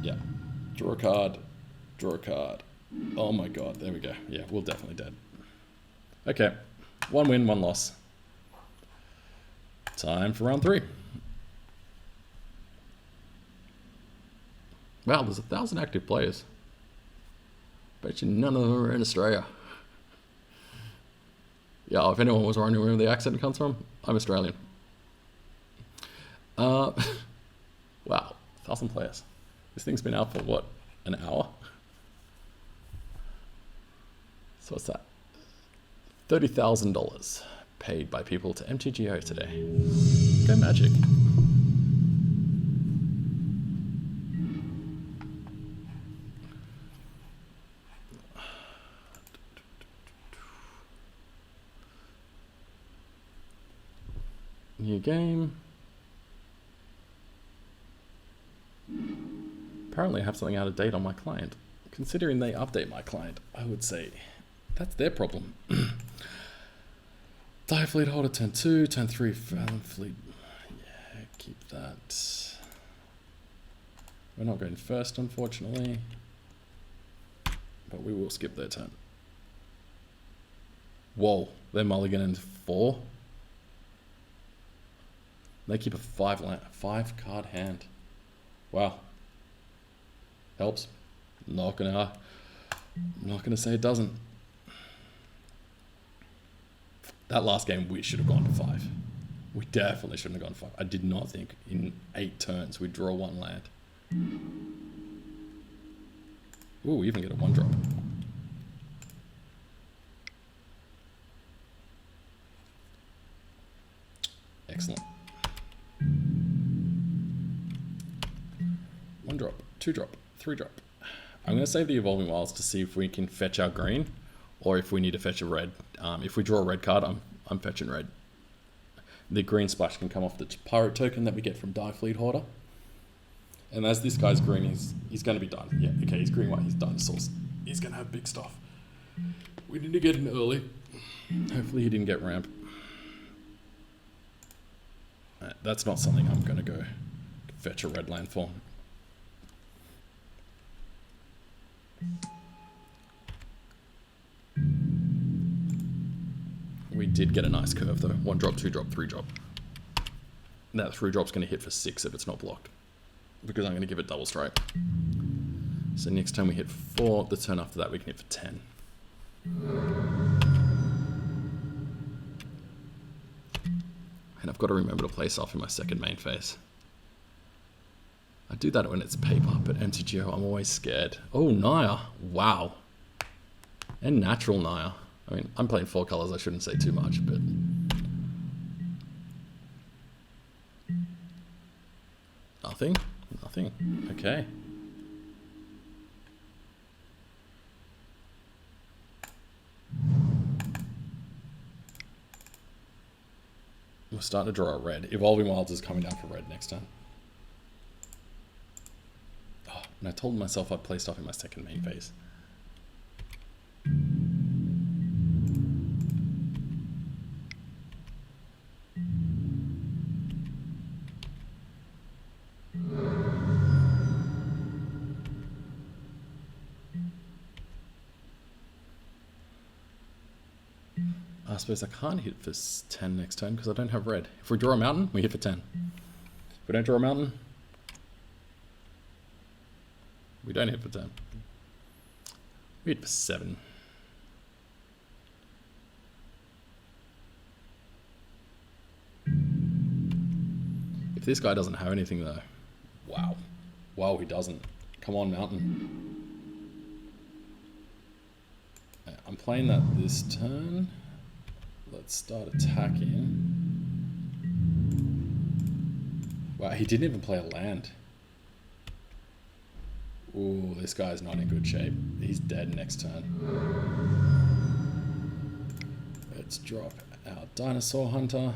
Yeah. Draw a card. Draw a card. Oh my god, there we go. Yeah, we're definitely dead. Okay. 1 win, 1 loss. Time for round 3. Wow, there's 1,000 active players. Bet you none of them are in Australia. Yeah, if anyone was wondering where the accent comes from, I'm Australian. Wow, 1,000 players. This thing's been out for what, an hour? So what's that? $30,000 paid by people to MTGO today. Go Magic. New game. Apparently I have something out of date on my client. Considering they update my client, I would say that's their problem. Die Fleet Holder, turn 2, turn 3, Fathom Fleet. Yeah, keep that. We're not going first, unfortunately. But we will skip their turn. Whoa, they're mulliganing 4. They keep a 5 card hand. Wow. Helps. Not gonna say it doesn't. That last game we should have gone to 5. We definitely shouldn't have gone to 5. I did not think in 8 turns we'd draw 1 land. Ooh, we even get a 1-drop. Excellent. 1-drop, 2-drop, 3-drop. I'm going to save the Evolving Wilds to see if we can fetch our green or if we need to fetch a red. If we draw a red card, I'm fetching red. The green splash can come off the pirate token that we get from Die Fleet Hoarder. And as this guy's green, he's going to be done. Yeah, okay, he's green-white, he's dinosaurs. He's going to have big stuff. We need to get in early. Hopefully he didn't get ramp. That's not something I'm going to go fetch a red land for. We did get a nice curve though. 1-drop, 2-drop, 3-drop. That 3-drop's going to hit for 6 if it's not blocked. Because I'm going to give it double strike. So next time we hit 4, the turn after that we can hit for 10. And I've got to remember to play stuff in my second main phase. I do that when it's paper, but MTGO, I'm always scared. Oh, Naya. Wow. And natural Naya. I mean, I'm playing 4 colors, I shouldn't say too much, but... Nothing? Nothing. Okay. We're starting to draw a red. Evolving Wilds is coming down for red next turn. Oh, and I told myself I'd play stuff in my second main phase. I suppose I can't hit for 10 next turn because I don't have red. If we draw a mountain, we hit for 10. If we don't draw a mountain, we don't hit for 10. We hit for 7. If this guy doesn't have anything though, wow. Wow, he doesn't. Come on, mountain. I'm playing that this turn. Let's start attacking. Wow, he didn't even play a land. Ooh, this guy's not in good shape. He's dead next turn. Let's drop our Dinosaur Hunter.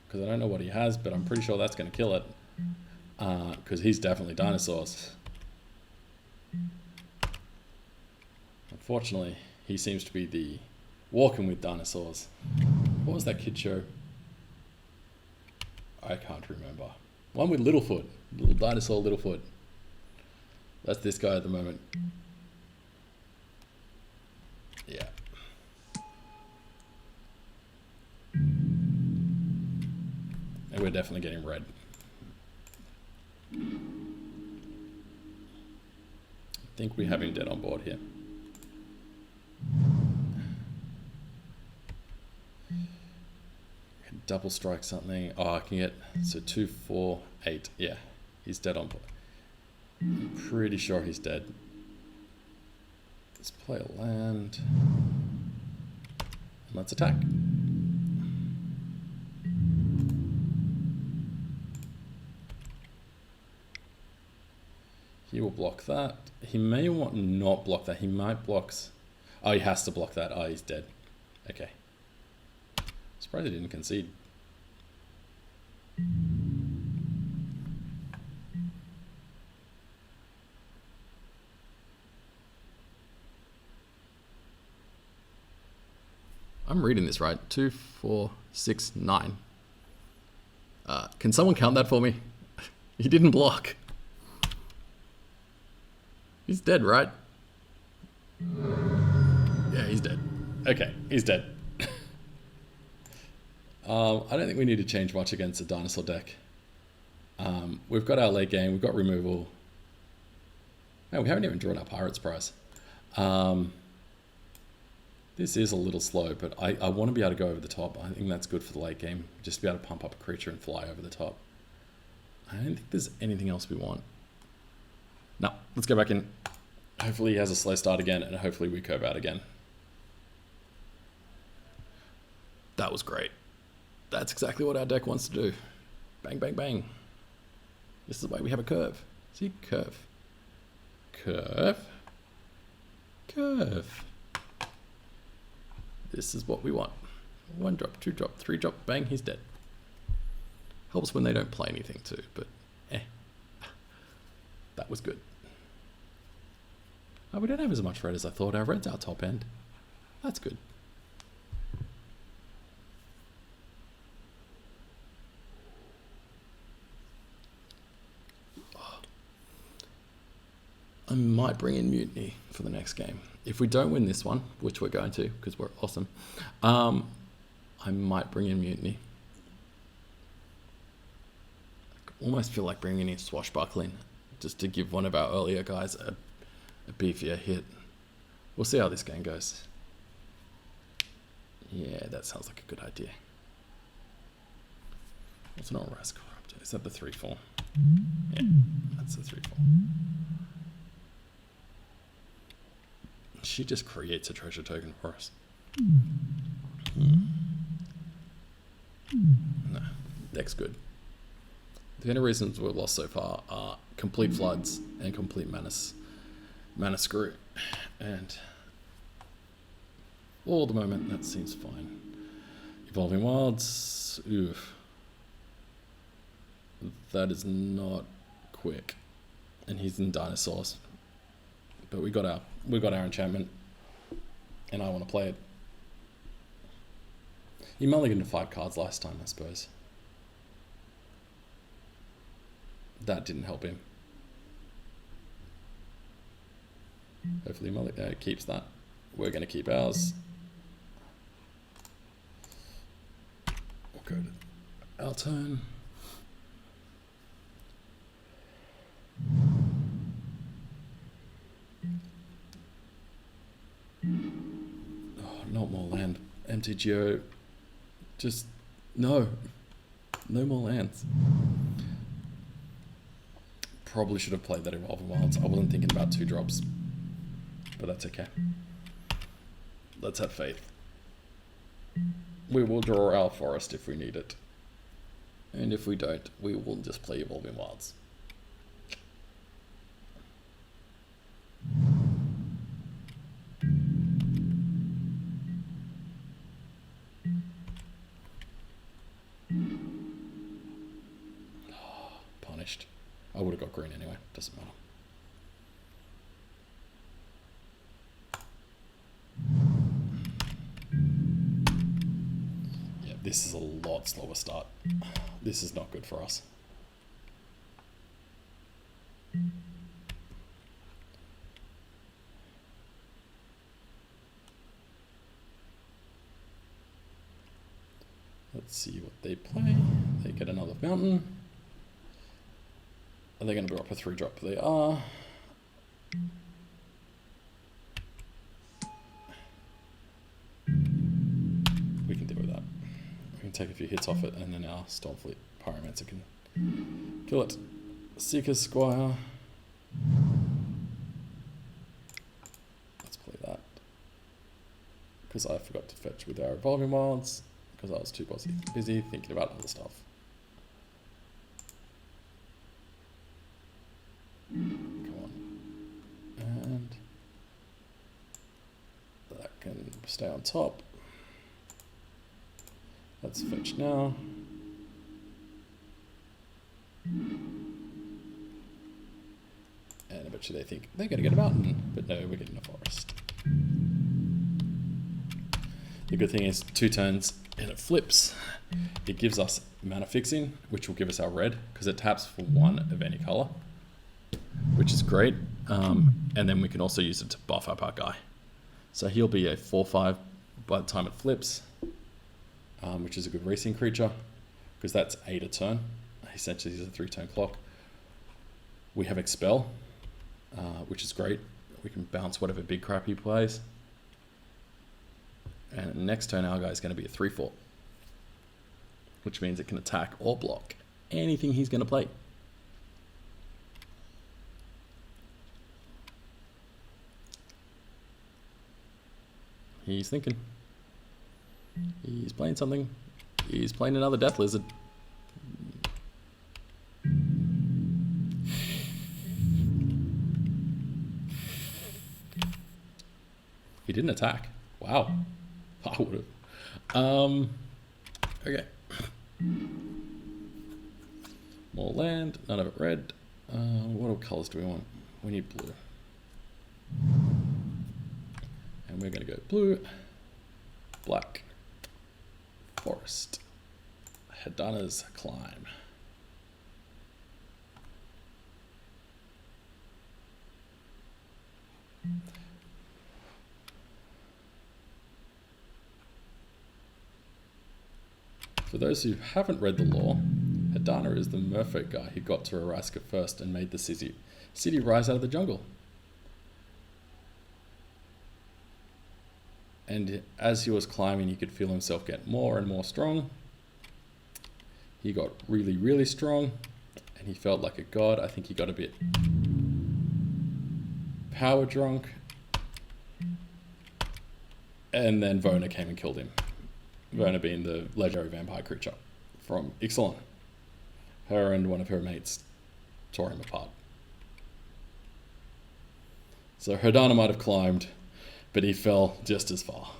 Because I don't know what he has, but I'm pretty sure that's going to kill it. Because he's definitely dinosaurs. Unfortunately, he seems to be the Walking with dinosaurs. What was that kid show? I can't remember. One with Littlefoot. Little dinosaur Littlefoot. That's this guy at the moment. Yeah. And we're definitely getting red. I think we have him dead on board here. Double strike something. Oh, I can get, so 2, 4, 8. Yeah, he's dead on board. I'm pretty sure he's dead. Let's play a land. And let's attack. He will block that. He may want not block that. He might blocks. Oh, he has to block that. Oh, he's dead. Okay. Surprised he didn't concede. I'm reading this right. 2, 4, 6, 9. Can someone count that for me? He didn't block. He's dead, right? Yeah, he's dead. Okay, he's dead. I don't think we need to change much against the dinosaur deck. We've got our late game. We've got removal. No, we haven't even drawn our Pirates prize. This is a little slow, but I want to be able to go over the top. I think that's good for the late game. Just to be able to pump up a creature and fly over the top. I don't think there's anything else we want. No, let's go back in. Hopefully he has a slow start again, and hopefully we curve out again. That was great. That's exactly what our deck wants to do. Bang, bang, bang. This is why we have a curve. See, curve. Curve. Curve. This is what we want. 1 drop, 2 drop, 3 drop, bang, he's dead. Helps when they don't play anything too, but that was good. Oh, we don't have as much red as I thought. Our red's our top end. That's good. I might bring in Mutiny for the next game. If we don't win this one, which we're going to, because we're awesome, I might bring in Mutiny. I almost feel like bringing in Swashbuckling, just to give one of our earlier guys a beefier hit. We'll see how this game goes. Yeah, that sounds like a good idea. What's an All-Rise Corrupt? Is that the 3/4? Yeah, that's the 3/4. She just creates a treasure token for us. No, deck's good. The only reasons we've lost so far are complete floods and complete mana screw. And all the moment, that seems fine. Evolving Wilds, oof. That is not quick. And he's in dinosaurs. But we got our enchantment, and I want to play it. He mulliganed to 5 cards last time, I suppose. That didn't help him. Hopefully Mulligan keeps that. We're going to keep ours. We'll go to our turn. Oh, not more land. MTGO. Just, no. No more lands. Probably should have played that Evolving Wilds. I wasn't thinking about 2 drops. But that's okay. Let's have faith. We will draw our forest if we need it. And if we don't, we will just play Evolving Wilds. Punished. I would have got green anyway. Doesn't matter. this is a lot slower start. This is not good for us. Let's see what they play. They get another mountain. Are they going to drop a 3-drop? They are. We can deal with that. We can take a few hits off it, and then our Stormfleet Pyromancer can kill it. Seeker Squire. Let's play that. Because I forgot to fetch with our Evolving Wilds. Because I was too busy thinking about other stuff. Come on. And that can stay on top. Let's fetch now. And I bet you they think they're going to get a mountain, but no, we're getting a forest. The good thing is 2 turns and it flips. It gives us mana fixing, which will give us our red, because it taps for 1 of any color, which is great. And then we can also use it to buff up our guy. So he'll be a 4/5 by the time it flips, which is a good racing creature, because that's 8 a turn. Essentially, he's a 3-turn clock. We have Expel, which is great. We can bounce whatever big crap he plays. And next turn, our guy's going to be a 3/4, which means it can attack or block anything he's going to play. He's thinking. He's playing something. He's playing another Death Lizard. He didn't attack. Wow. I would have. Okay. More land, none of it red. What colors do we want? We need blue. And we're going to go blue, black, forest, Hedana's Climb. For those who haven't read the lore, Hedana is the merfolk guy who got to Araska first and made the city rise out of the jungle. And as he was climbing, he could feel himself get more and more strong. He got really, really strong, and he felt like a god. I think he got a bit power drunk. And then Vona came and killed him. Vona being the legendary vampire creature from Ixalan. Her and one of her mates tore him apart. So Hedana might have climbed, but he fell just as far.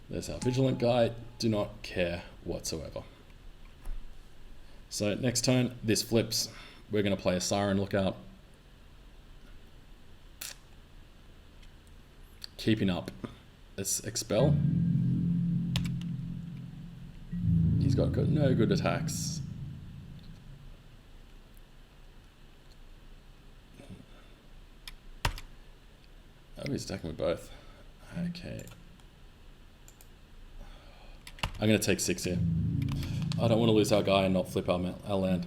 There's our vigilant guy. Do not care whatsoever. So next turn, this flips. We're going to play a Siren Lookout. Keeping up. Let's Expel. He's got no good attacks. Oh, he's attacking with both. Okay. I'm going to take 6 here. I don't want to lose our guy and not flip our land.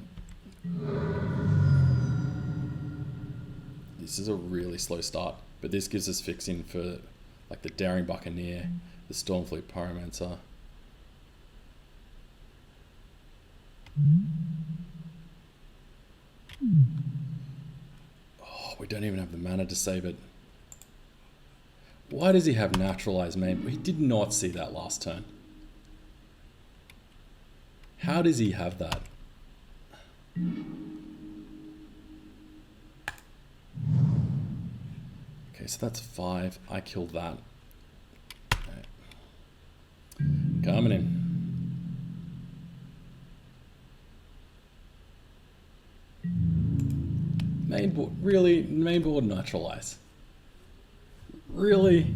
This is a really slow start, but this gives us fixing for like the Daring Buccaneer, the Stormfleet Pyromancer. Oh, we don't even have the mana to save it. Why does he have Naturalized Maim? We did not see that last turn. How does he have that? Okay, so that's 5. I killed that. Okay. Coming in. Main board, really? Main board Naturalize. Really?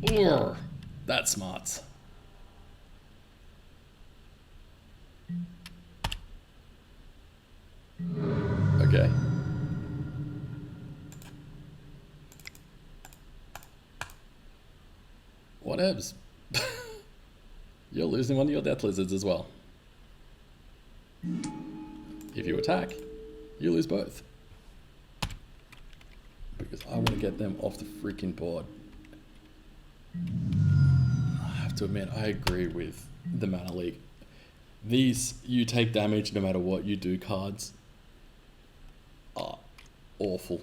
Urgh, that's smart. Okay. Whatevs. You're losing one of your death lizards as well. If you attack, you lose both. Because I want to get them off the freaking board. I have to admit, I agree with the Mana League. These, you take damage no matter what you do cards, are awful.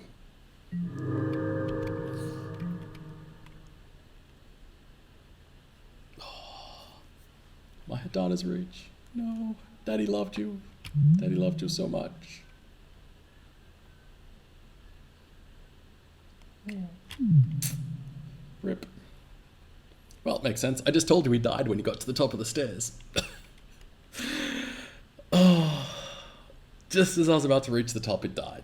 My Hadana's reach. No, Daddy loved you. Daddy loved you so much. Rip. Well, it makes sense. I just told you he died when he got to the top of the stairs. Oh, just as I was about to reach the top, it died.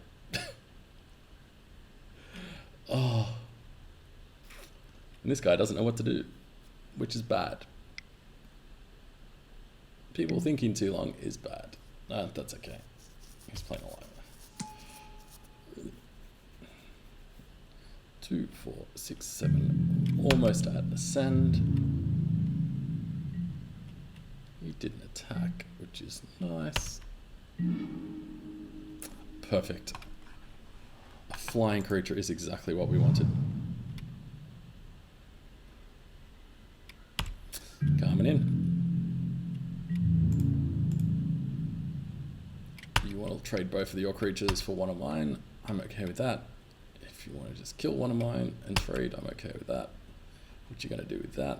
Oh. And this guy doesn't know what to do, which is bad. People thinking too long is bad. That's okay. He's playing a lot. 2, 4, 6, 7. Almost at ascend. He didn't attack, which is nice. Perfect. A flying creature is exactly what we wanted. Coming in. You want to trade both of your creatures for one of mine? I'm okay with that. If you want to just kill one of mine and trade, I'm okay with that. What you gonna do with that?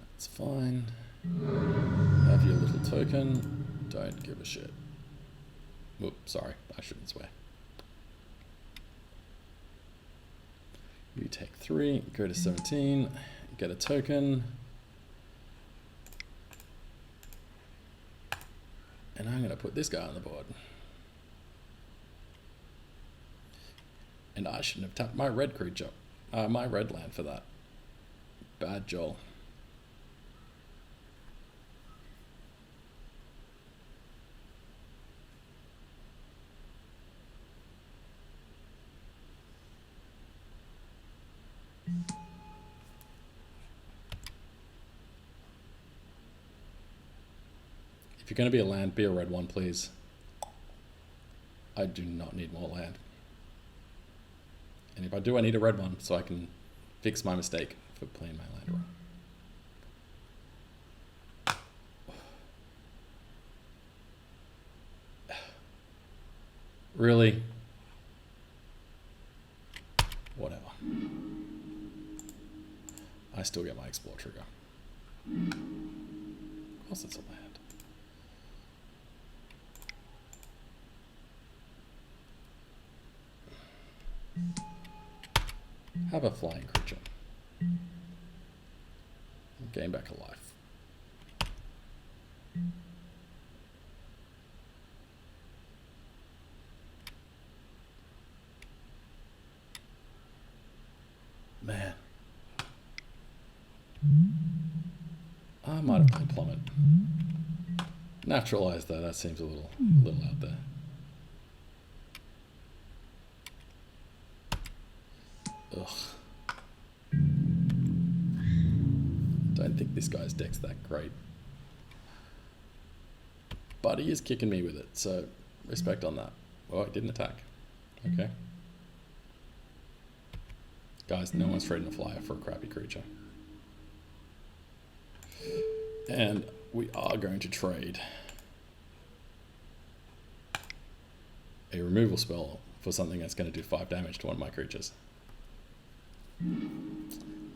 That's fine. Have your little token. Don't give a shit. Whoop, sorry, I shouldn't swear. You take 3, go to 17, get a token. And I'm going to put this guy on the board. And I shouldn't have tapped my red creature. My red land for that. Bad Joel. If you're going to be a land, be a red one, please. I do not need more land. And if I do, I need a red one so I can fix my mistake for playing my land wrong. Really? Whatever. I still get my explore trigger. Of course it's a land. Have a flying creature. Gain back a life. Man. I might have played Plummet. Naturalize though, that seems a little out there. Ugh. Don't think this guy's deck's that great. But he is kicking me with it, so respect on that. Oh, he didn't attack. Okay. Guys, no one's trading a flyer for a crappy creature. And we are going to trade a removal spell for something that's going to do 5 damage to one of my creatures.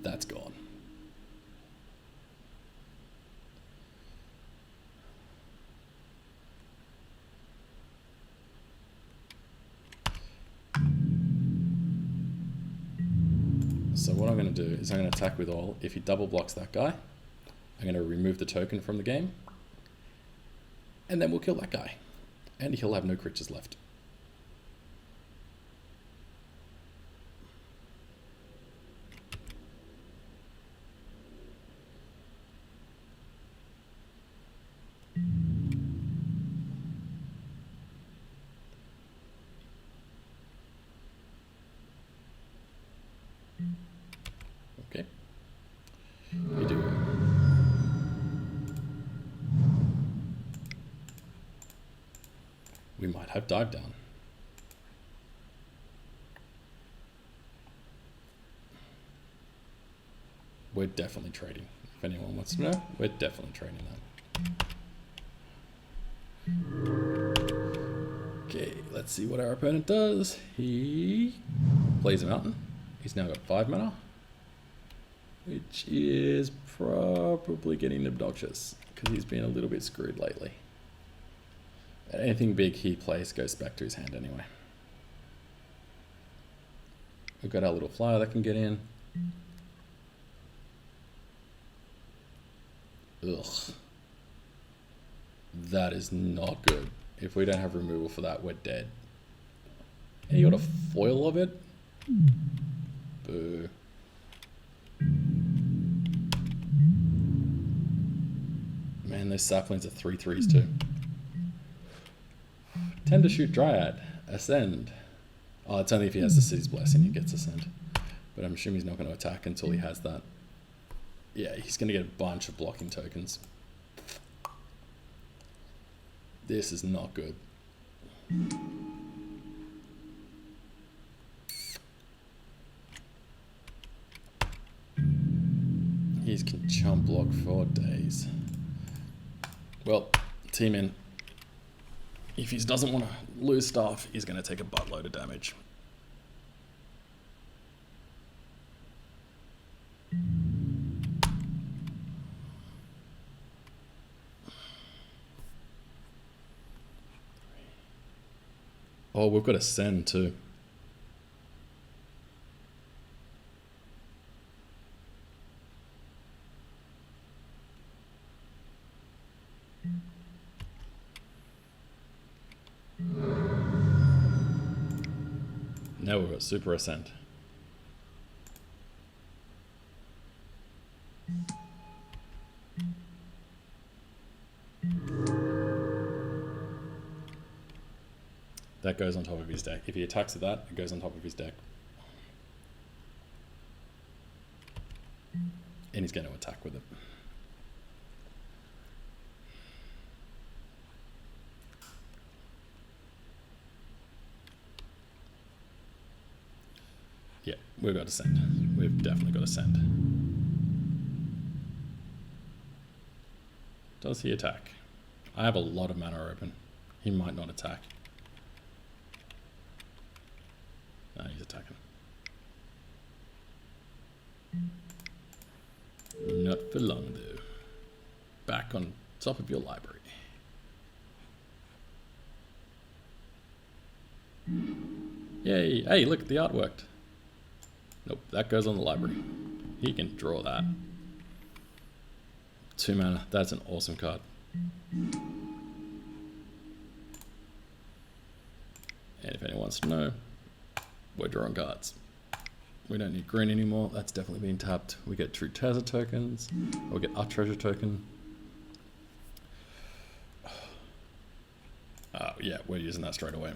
That's gone. So what I'm going to do is I'm going to attack with all. If he double blocks that guy, I'm going to remove the token from the game. And then we'll kill that guy. And he'll have no creatures left. have dive down. We're definitely trading. If anyone wants to know, we're definitely trading that. Okay, let's see what our opponent does. He plays a mountain. He's now got 5 mana, which is probably getting obnoxious because he's been a little bit screwed lately. Anything big he plays goes back to his hand anyway. We've got our little flyer that can get in. Ugh. That is not good. If we don't have removal for that, we're dead. And you got a foil of it? Boo. Man, those saplings are 3/3s too. Tend to shoot Dryad. Ascend. Oh, it's only if he has the City's Blessing he gets Ascend. But I'm assuming he's not going to attack until he has that. Yeah, he's going to get a bunch of blocking tokens. This is not good. He can chump block for days. Well, team in. If he doesn't want to lose stuff, he's going to take a buttload of damage. Oh, we've got Ascend too. Now we've got Super Ascent. That goes on top of his deck. If he attacks with that, it goes on top of his deck. And he's going to attack with it. Yeah, we've got Ascend. We've definitely got Ascend. Does he attack? I have a lot of mana open. He might not attack. No, he's attacking. Not for long though. Back on top of your library. Yay! Hey, look, the art worked. Nope, that goes on the library. He can draw that. 2 mana, that's an awesome card. And if anyone wants to know, we're drawing cards. We don't need green anymore. That's definitely been tapped. We get True Treasure tokens. Or we get our treasure token. Oh, yeah, we're using that straight away.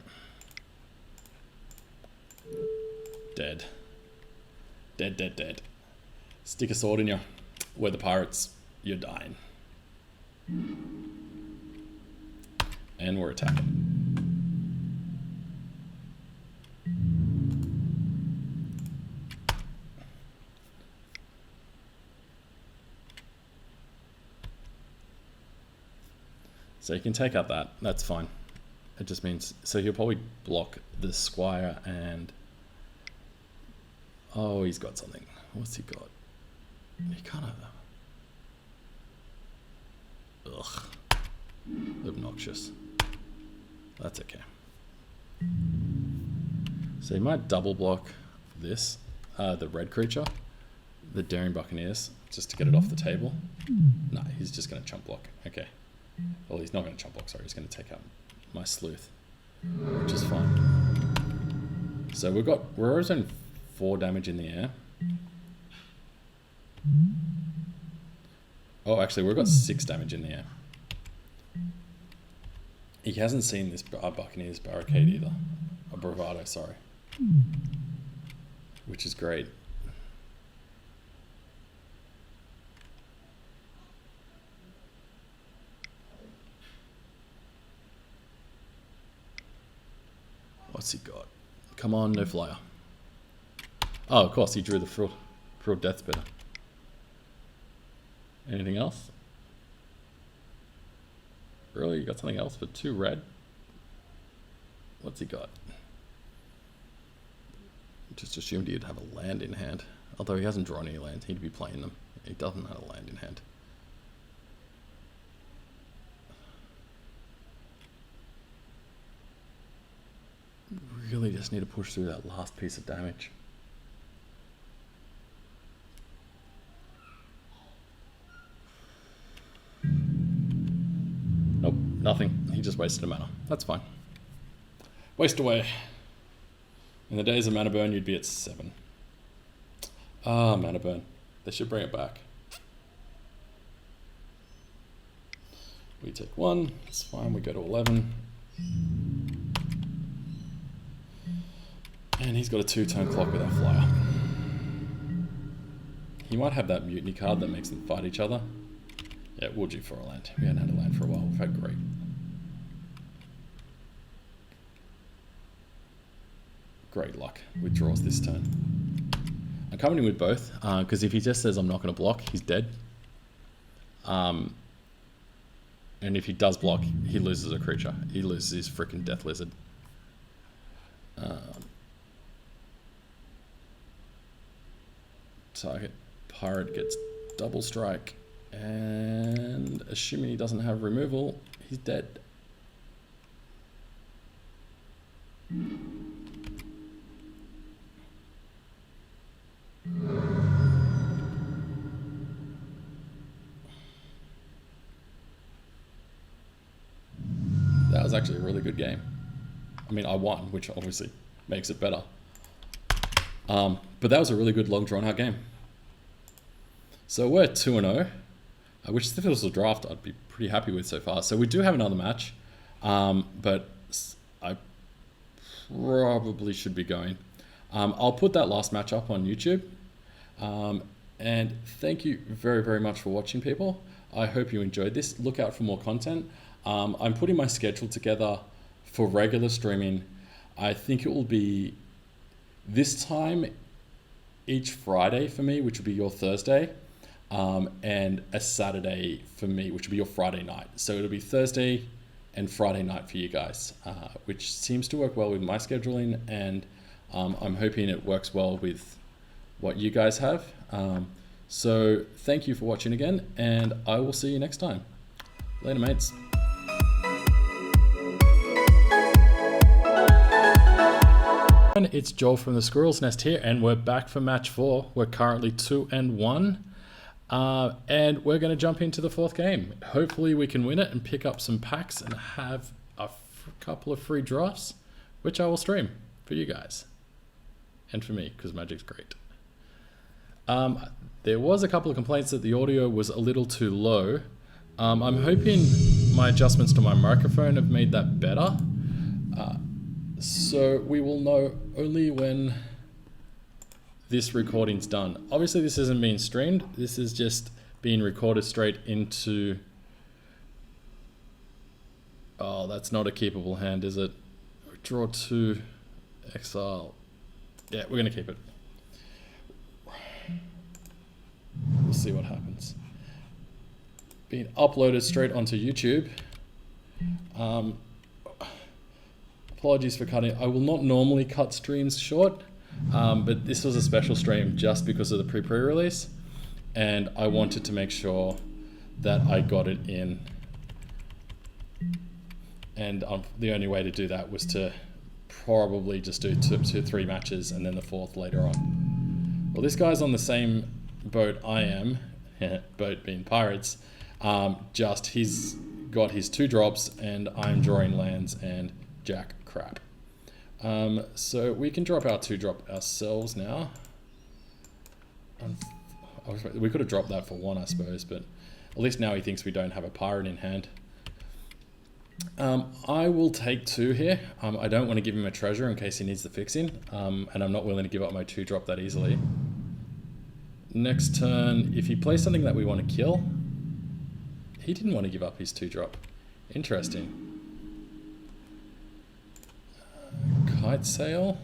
Dead. Dead, dead, dead. Stick a sword in you. We're the pirates. You're dying. And we're attacking. So you can take out that, that's fine. It just means, so he'll probably block the Squire and, oh, he's got something. What's he got? He can't have that. Ugh. Obnoxious. That's okay. So he might double block this, the red creature, the Daring Buccaneers, just to get it off the table. No, he's just going to chump block. Okay. Well, he's not going to chump block, sorry. He's going to take out my Sleuth, which is fine. So we're always doing 4 damage in the air. Oh, actually, we've got 6 damage in the air. He hasn't seen this Buccaneers Barricade either. A Bravado, sorry. Which is great. What's he got? Come on, no flyer. Oh, of course, he drew the Frill Death Spitter. Anything else? Really? You got something else for 2 red? What's he got? Just assumed he'd have a land in hand. Although he hasn't drawn any lands, he'd be playing them. He doesn't have a land in hand. Really just need to push through that last piece of damage. Nope, nothing. He just wasted a mana. That's fine. Waste away. In the days of mana burn, you'd be at 7. Ah, mana burn. They should bring it back. We take 1. It's fine. We go to 11. And he's got a 2-turn clock with that flyer. He might have that mutiny card that makes them fight each other. Yeah, we'll do for a land. We haven't had a land for a while. We've had great. Great luck with draws this turn. I'm coming in with both, because if he just says I'm not going to block, he's dead. And if he does block, he loses a creature. He loses his freaking Death Lizard. Target pirate gets double strike, and assuming he doesn't have removal, he's dead. That was actually a really good game. I mean, I won, which obviously makes it better. But that was a really good long drawn out game. So we're 2-0, which if it was a draft, I'd be pretty happy with so far. So we do have another match, but I probably should be going. I'll put that last match up on YouTube. And thank you very, very much for watching, people. I hope you enjoyed this. Look out for more content. I'm putting my schedule together for regular streaming. I think it will be this time each Friday for me, which will be your Thursday, and a Saturday for me, which will be your Friday night. So it'll be Thursday and Friday night for you guys, which seems to work well with my scheduling, and I'm hoping it works well with what you guys have. So thank you for watching again, and I will see you next time. Later, mates. It's Joel from the Squirrel's Nest here, and we're back for match 4. We're currently 2-1, and we're going to jump into the 4th game. Hopefully we can win it and pick up some packs and have a couple of free drafts, which I will stream for you guys and for me, because Magic's great. There was a couple of complaints that the audio was a little too low. I'm hoping my adjustments to my microphone have made that better. So we will know only when this recording's done. Obviously this isn't being streamed. This is just being recorded straight into... Oh, that's not a keepable hand, is it? Draw 2, exile. Yeah, we're gonna keep it. We'll see what happens. Being uploaded straight onto YouTube. Apologies for cutting. I will not normally cut streams short, but this was a special stream just because of the pre-release, and I wanted to make sure that I got it in. And the only way to do that was to probably just do 3 matches and then the 4th later on. Well, this guy's on the same boat I am, boat being pirates, just he's got his 2 drops and I'm drawing lands and jack crap. So we can drop our 2-drop ourselves now. We could have dropped that for 1, I suppose, but at least now he thinks we don't have a pirate in hand. I will take 2 here. I don't want to give him a treasure in case he needs the fixing, and I'm not willing to give up my 2-drop that easily. Next turn, if he plays something that we want to kill, he didn't want to give up his 2-drop. Interesting. Kite Sail.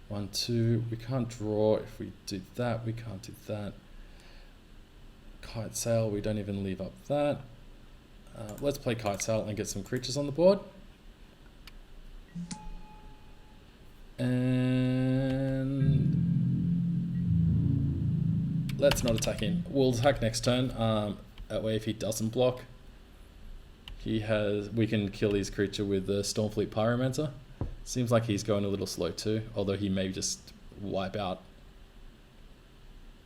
1, 2. We can't draw. If we do that, we can't do that. Kite Sail, we don't even leave up that. Let's play Kite Sail and get some creatures on the board. And let's not attack him. We'll attack next turn. That way, if he doesn't block, we can kill his creature with the Stormfleet Pyromancer. Seems like he's going a little slow too, although he may just wipe out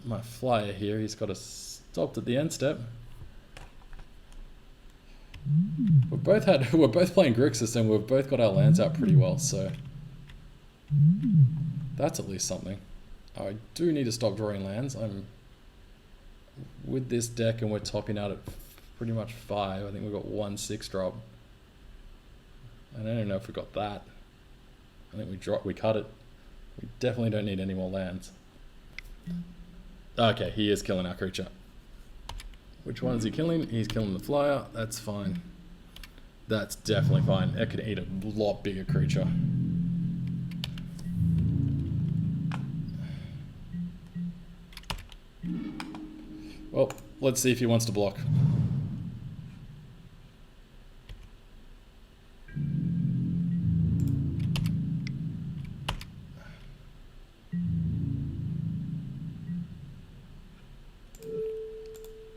my flyer here. He's got us stopped at the end step. We're both playing Grixis and we've both got our lands out pretty well, so that's at least something. I do need to stop drawing lands. I'm with this deck and we're topping out at pretty much 5. I think we've got 1 6-drop. I don't know if we got that. I think we cut it. We definitely don't need any more lands. Okay, he is killing our creature. Which one is he killing? He's killing the flyer. That's fine. That's definitely fine. It could eat a lot bigger creature. Well, let's see if he wants to block.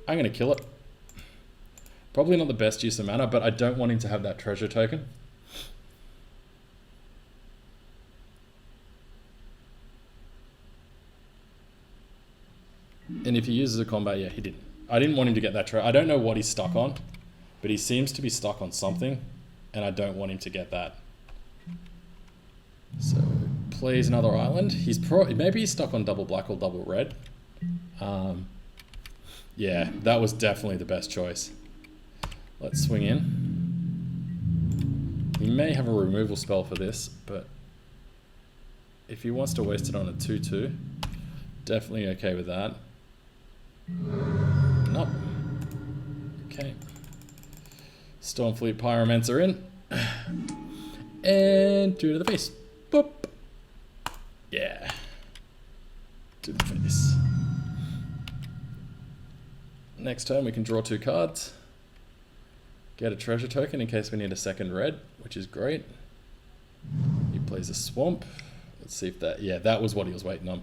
I'm going to kill it. Probably not the best use of mana, but I don't want him to have that treasure token. And if he uses a combat, yeah, he didn't. I didn't want him to get that treasure. I don't know what he's stuck on, but he seems to be stuck on something, and I don't want him to get that. So, plays another island. Maybe he's stuck on double black or double red. Yeah, that was definitely the best choice. Let's swing in. He may have a removal spell for this, but if he wants to waste it on a 2/2, definitely okay with that. Nope. Okay. Stormfleet Pyromancer in. And 2 to the face. Boop. Yeah. To the face. Next turn we can draw 2 cards. Get a treasure token in case we need a second red, which is great. He plays a swamp. Let's see if that... Yeah, that was what he was waiting on.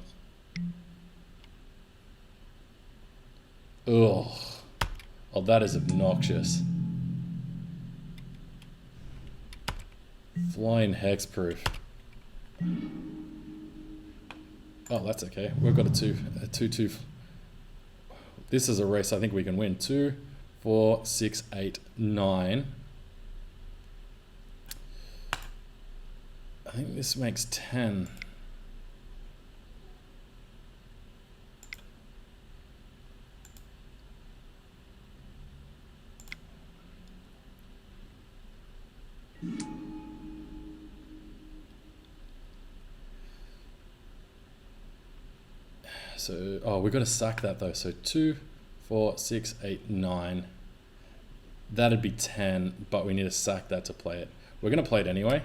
Ugh. Oh, that is obnoxious. Flying hexproof. Oh, that's okay. We've got a 2/2. This is a race I think we can win. 2, 4, 6, 8, 9. I think this makes 10. So, oh, we've got to sack that though. So 2, 4, 6, 8, 9. That'd be 10, but we need to sack that to play it. We're going to play it anyway.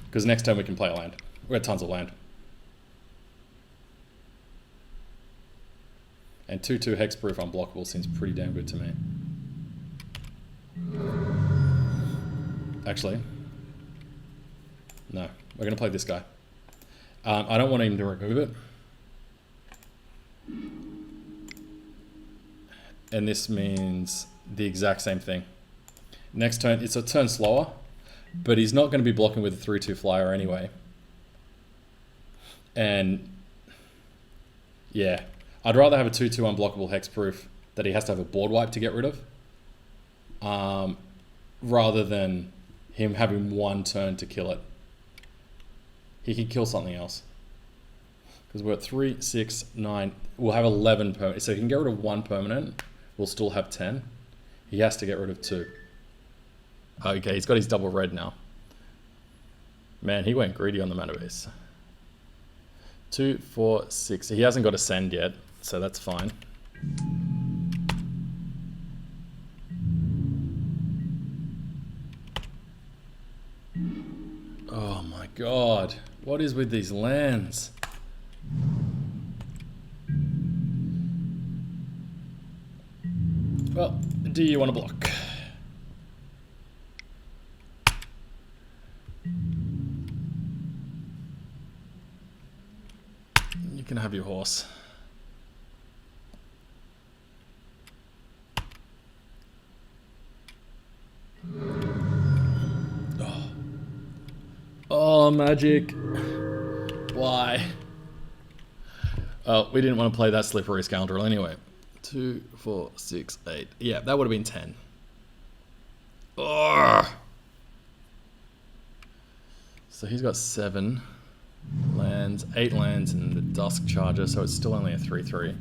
Because next turn we can play a land. We got tons of land. And 2/2 hexproof unblockable seems pretty damn good to me. Actually, no. We're going to play this guy. I don't want him to remove it. And this means the exact same thing. Next turn, it's a turn slower, but he's not going to be blocking with a 3/2 flyer anyway. And yeah, I'd rather have a 2/2 unblockable hexproof that he has to have a board wipe to get rid of, rather than him having 1 turn to kill it. He can kill something else. Because we're at 3, 6, 9. We'll have 11 permanent. So he can get rid of 1 permanent. We'll still have 10. He has to get rid of 2. Okay, he's got his double red now. Man, he went greedy on the mana base. 2, 4, 6. He hasn't got a send yet, so that's fine. God. What is with these lands? Well, do you want to block? You can have your horse. Oh, magic. Why? Oh, we didn't want to play that slippery scoundrel anyway. 2, 4, 6, 8. Yeah, that would have been 10. Oh. So he's got 7 lands, 8 lands in the Dusk Charger, so it's still only a 3/3.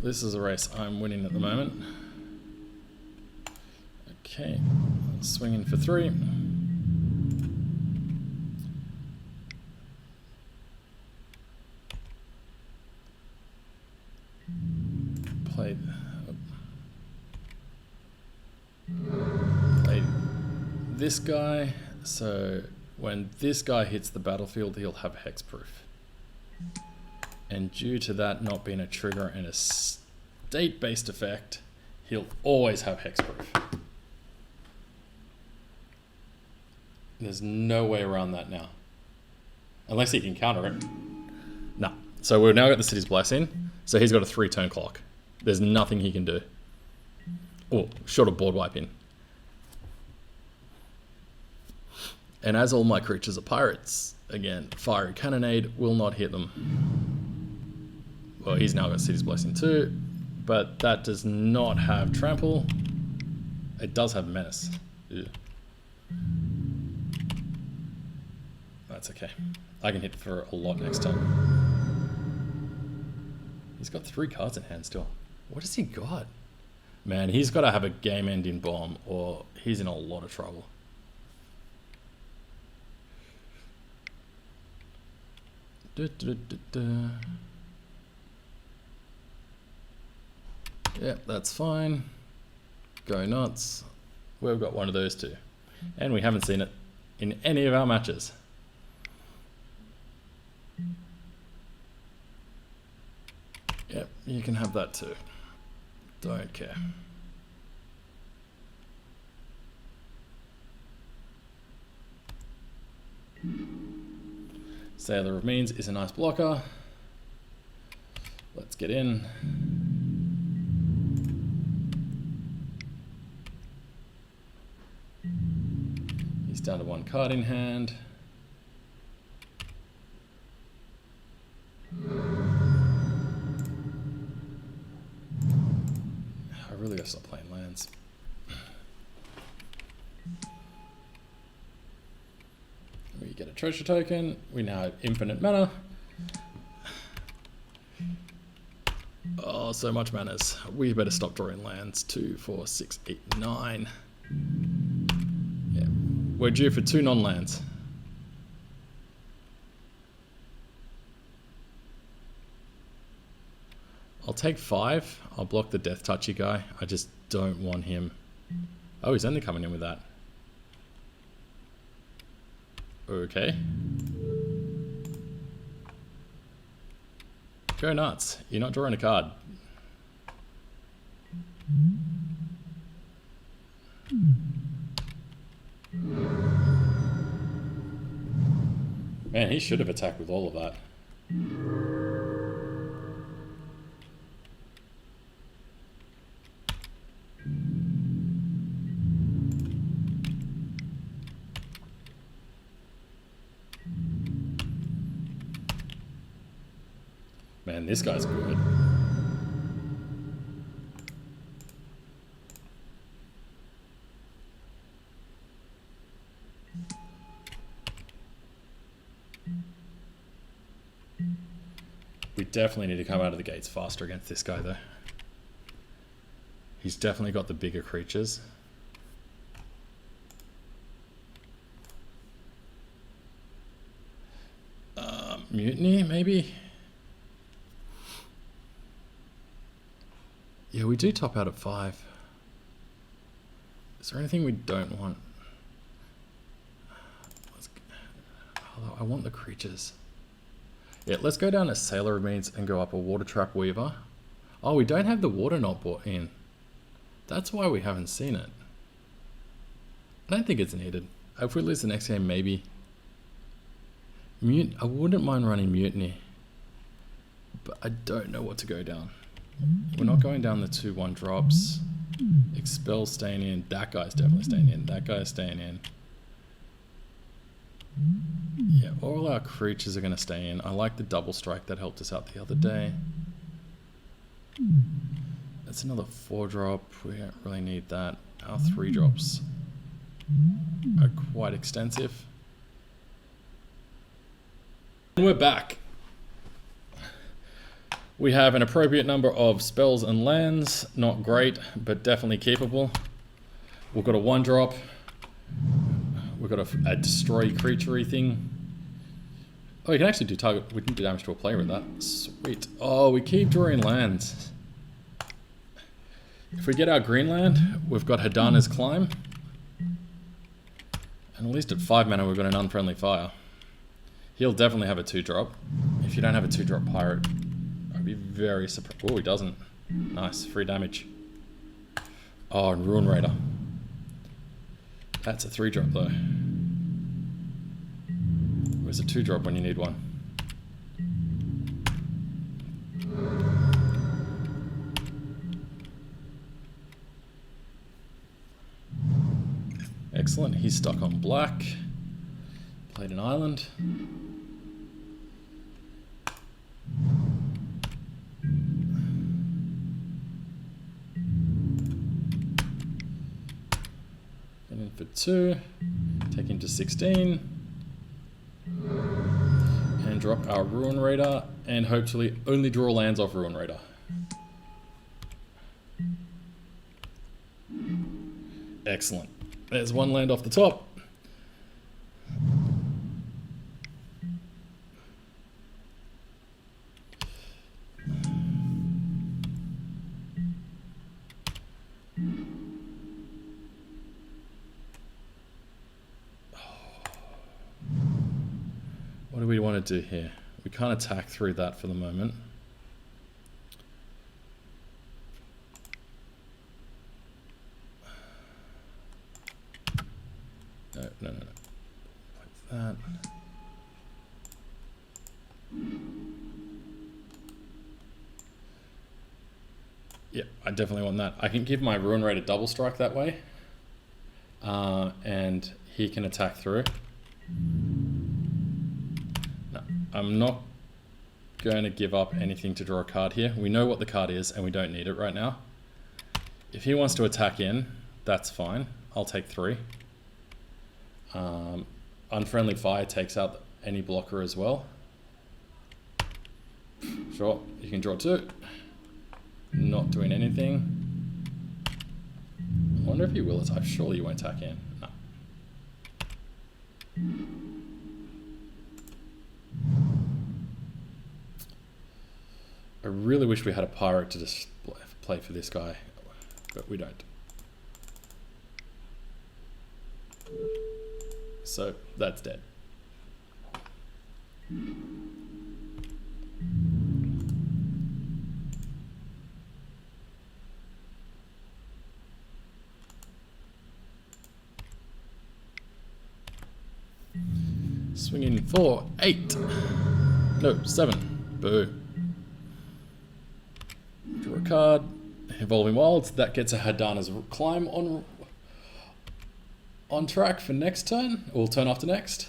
This is a race I'm winning at the moment. Okay, swinging for 3. Play this guy, so when this guy hits the battlefield, he'll have hexproof. And due to that not being a trigger and a state-based effect, he'll always have hexproof. There's no way around that now. Unless he can counter it. No. So we've now got the City's Blessing, so he's got a 3-turn clock. There's nothing he can do. Oh, short of board wiping. And as all my creatures are pirates, again, Fiery Cannonade will not hit them. Well, he's now got City's Blessing too, but that does not have Trample. It does have Menace. Ew. That's okay. I can hit for a lot next time. He's got 3 cards in hand still. What has he got? Man, he's got to have a game-ending bomb or he's in a lot of trouble. Yep, that's fine. Go nuts. We've got one of those too. And we haven't seen it in any of our matches. Yep, you can have that too. Don't care. Sailor of Means is a nice blocker. Let's get in. He's down to 1 card in hand. I really gotta stop playing lands. We get a treasure token. We now have infinite mana. Oh, so much manas. We better stop drawing lands. 2, 4, 6, 8, 9. Yeah, we're due for 2 non-lands. I'll take 5. I'll block the Death Touchy guy. I just don't want him. Oh, he's only coming in with that. Okay. Go nuts. You're not drawing a card. Man, he should have attacked with all of that. Man, this guy's good. We definitely need to come out of the gates faster against this guy, though. He's definitely got the bigger creatures. Mutiny, maybe? Yeah, we do top out at 5. Is there anything we don't want? Although I want the creatures. Yeah, let's go down to Sailor of Means and go up a Water Trap Weaver. Oh, we don't have the water not brought in. That's why we haven't seen it. I don't think it's needed. If we lose the next game, maybe. I wouldn't mind running Mutiny. But I don't know what to go down. We're not going down the 2/1 drops. Expel staying in. That guy's definitely staying in. That guy's staying in. Yeah, all our creatures are going to stay in. I like the double strike that helped us out the other day. That's another 4-drop. We don't really need that. Our 3-drops are quite extensive. And we're back. We have an appropriate number of spells and lands. Not great, but definitely keepable. We've got a 1-drop. We've got a destroy creature-y thing. Oh, you can actually do target. We can do damage to a player with that. Sweet. Oh, we keep drawing lands. If we get our green land, we've got Hadana's Climb. And at least at 5 mana, we've got an Unfriendly Fire. He'll definitely have a 2-drop. If you don't have a 2-drop pirate, I'd be very surprised. Oh, he doesn't. Nice, free damage. Oh, and Ruin Raider. That's a 3-drop though. Where's a 2-drop when you need one? Excellent, he's stuck on black. Played an island. Get in for 2. Take him to 16. And drop our Ruin Raider. And hopefully only draw lands off Ruin Raider. Excellent. There's 1 land off the top. What do we want to do here? We can't attack through that for the moment. No. Like that. Yeah, I definitely want that. I can give my Ruin Raider double strike that way. And he can attack through. No, I'm not going to give up anything to draw a card here. We know what the card is and we don't need it right now. If he wants to attack in, that's fine. I'll take 3. Unfriendly Fire takes out any blocker as well. Sure, you can draw 2. Not doing anything. I wonder if you will attack. Surely you won't attack in. No. I really wish we had a pirate to just play for this guy, but we don't. So that's dead. Swinging for 8. No, 7. Boo. Draw a card. Evolving Wilds. That gets a Hadana's Climb on track for next turn, or turn after next.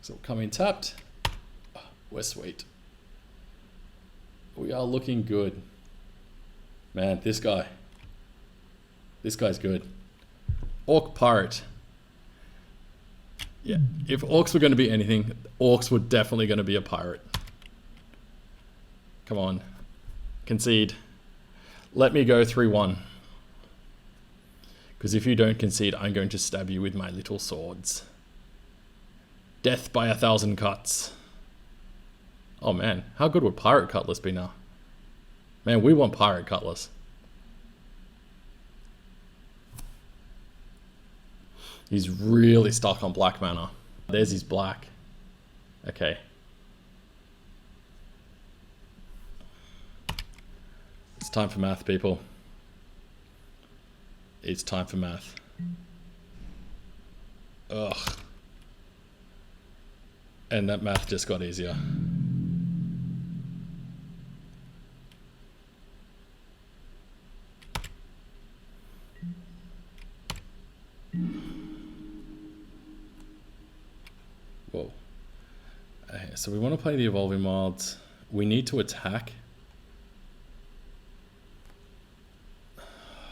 So we'll come in tapped. We're sweet. We are looking good. Man, this guy's good. Orc Pirate. Yeah, if orcs were going to be anything, orcs were definitely going to be a pirate. Come on. Concede. Let me go 3-1. Because if you don't concede, I'm going to stab you with my little swords. Death by 1,000 cuts. Oh man, how good would Pirate Cutlass be now? Man, we want Pirate Cutlass. He's really stuck on black mana. There's his black. Okay. It's time for math, people. It's time for math. Ugh. And that math just got easier. Whoa. Okay, so we want to play the Evolving Wilds. We need to attack.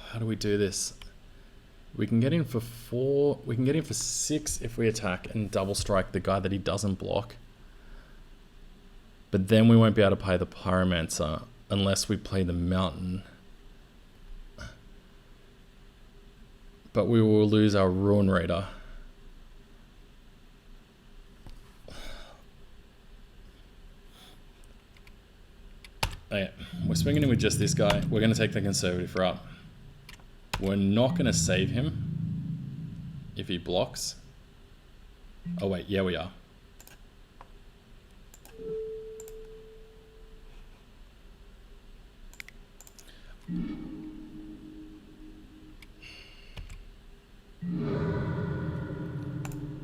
How do we do this? We can get in for 4. We can get in for 6 if we attack and double strike the guy that he doesn't block. But then we won't be able to play the Pyromancer unless we play the Mountain. But we will lose our Ruin Raider. Okay, we're swinging in with just this guy. We're going to take the conservative route. We're not going to save him if he blocks. Oh wait, yeah we are.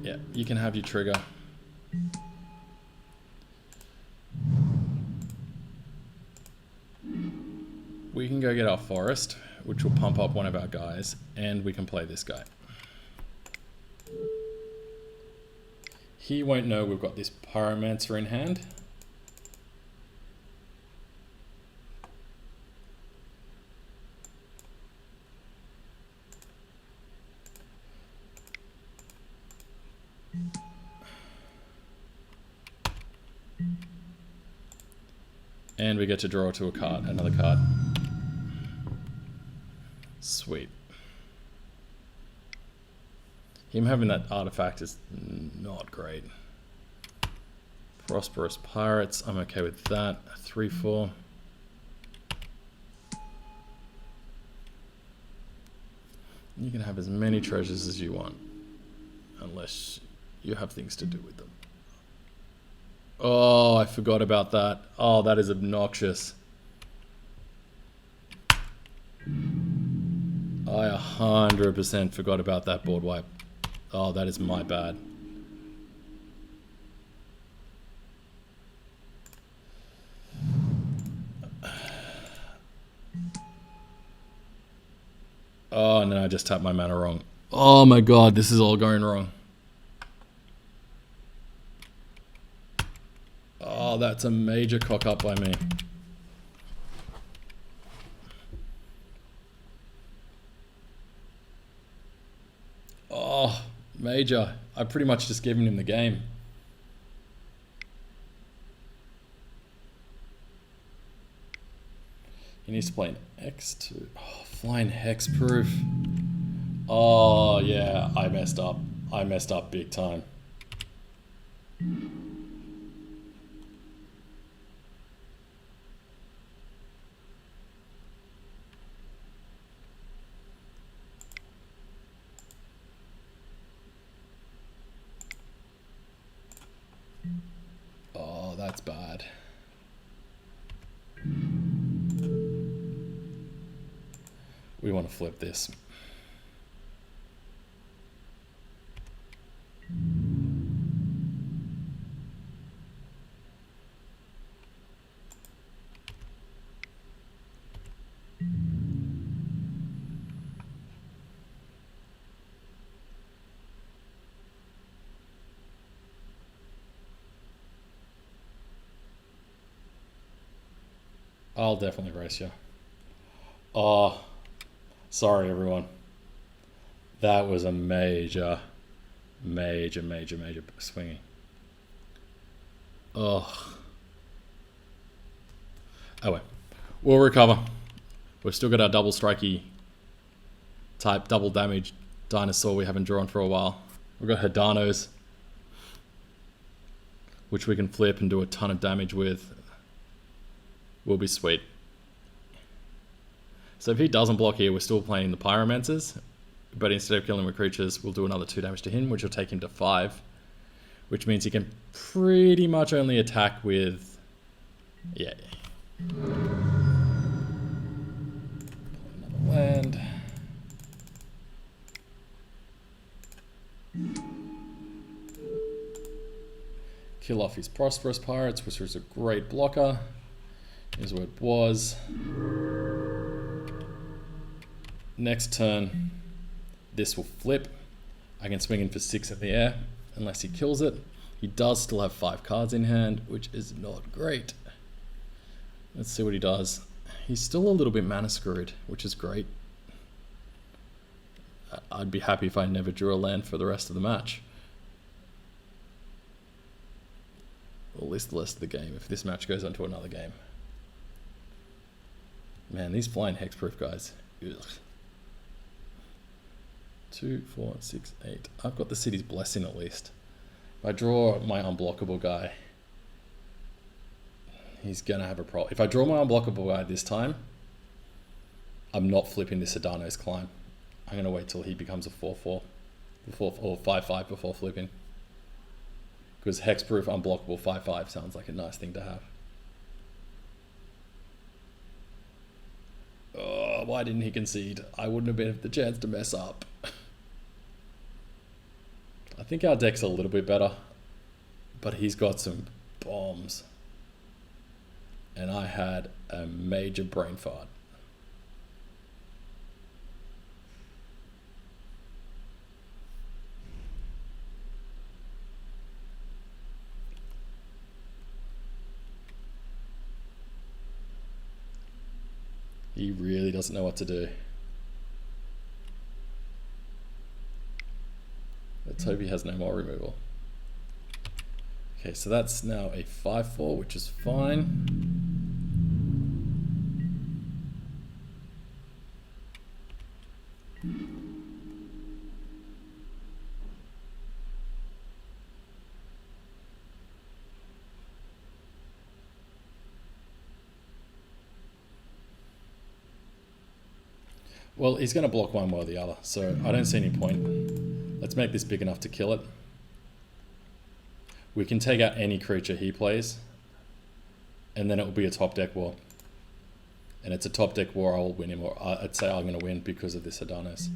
Yeah, you can have your trigger. We can go get our forest, which will pump up one of our guys, and we can play this guy. He won't know we've got this Pyromancer in hand. And we get to draw to a card, another card. Sweet. Him having that artifact is not great. Prosperous Pirates, I'm okay with that. 3/4. You can have as many treasures as you want, unless you have things to do with them. Oh, I forgot about that. Oh, that is obnoxious. I 100% forgot about that board wipe. Oh, that is my bad. Oh, no, I just tapped my mana wrong. Oh my god, this is all going wrong. Oh, that's a major cock up by me. Oh, major. I pretty much just given him the game. He needs to play an X2. Oh, flying hexproof. Oh, yeah, I messed up. I messed up big time. Oh, that's bad. We want to flip this. I'll definitely race you. Oh, sorry everyone. That was a major swinging. Oh. Oh well. We'll recover. We've still got our double strikey type double damage dinosaur we haven't drawn for a while. We've got Hidanos, which we can flip and do a ton of damage with. Will be sweet. So if he doesn't block here, we're still playing the Pyromancers. But instead of killing with creatures, we'll do another 2 damage to him, which will take him to 5. Which means he can pretty much only attack with... Yeah. Another land. Kill off his Prosperous Pirates, which was a great blocker. Here's what it was. Next turn, this will flip. I can swing in for 6 in the air, unless he kills it. He does still have 5 cards in hand, which is not great. Let's see what he does. He's still a little bit mana screwed, which is great. I'd be happy if I never drew a land for the rest of the match. Or at least the rest of the game, if this match goes on to another game. Man, these flying hexproof guys. Ugh. 2, 4, 6, 8. I've got the City's Blessing at least. If I draw my unblockable guy, he's going to have a problem. If I draw my unblockable guy this time, I'm not flipping this Adano's Climb. I'm going to wait till he becomes a 4-4 before, or 5-5 before flipping. Because hexproof unblockable 5-5 sounds like a nice thing to have. Oh, why didn't he concede? I wouldn't have been the chance to mess up. I think our deck's a little bit better, but he's got some bombs. And I had a major brain fart. He really doesn't know what to do. Let's hope he has no more removal. Okay, so that's now a 5-4, which is fine. Well, he's going to block one way or the other, so I don't see any point. Let's make this big enough to kill it. We can take out any creature he plays, and then it will be a top deck war. And it's a top deck war, I'll win him, or I'd say I'm going to win because of this Adanos.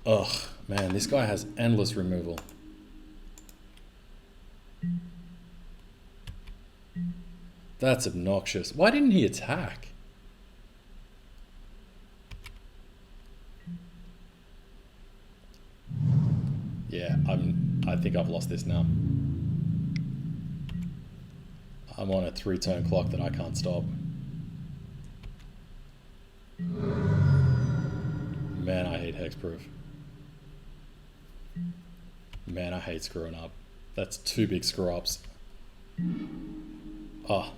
Ugh, man, this guy has endless removal. That's obnoxious. Why didn't he attack? Yeah, I think I've lost this now. I'm on a 3-turn clock that I can't stop. Man, I hate hexproof. Man, I hate screwing up. That's 2 big screw ups. Oh.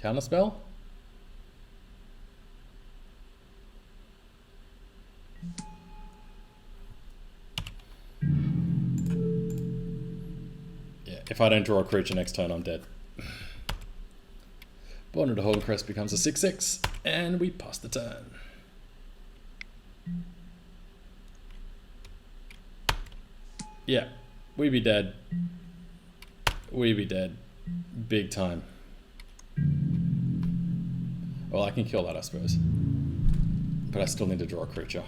Counterspell? Yeah, if I don't draw a creature next turn, I'm dead. Bond to Holdencrest becomes a 6-6, and we pass the turn. Yeah, we be dead. We be dead. Big time. Well, I can kill that, I suppose. But I still need to draw a creature.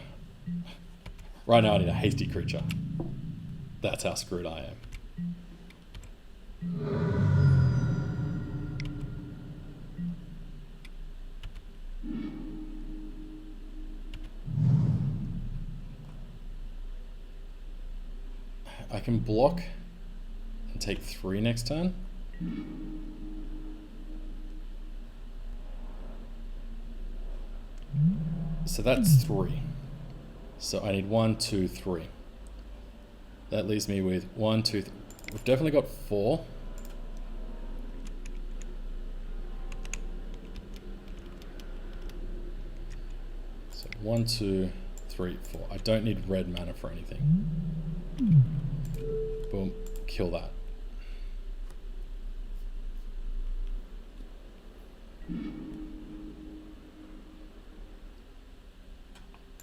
Right now I need a hasty creature. That's how screwed I am. I can block and take 3 next turn. So that's 3. So I need 1, 2, 3. That leaves me with 1, 2, 3. We've definitely got 4. So 1, 2, 3, 4. I don't need red mana for anything. Boom, kill that.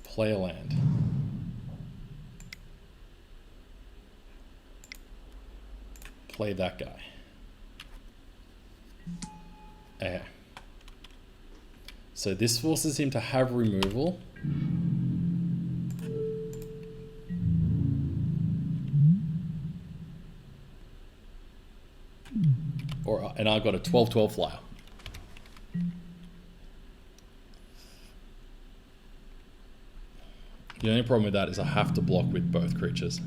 Play a land. Play that guy. Okay. So this forces him to have removal. And I got a 12/12 flyer. The only problem with that is I have to block with both creatures.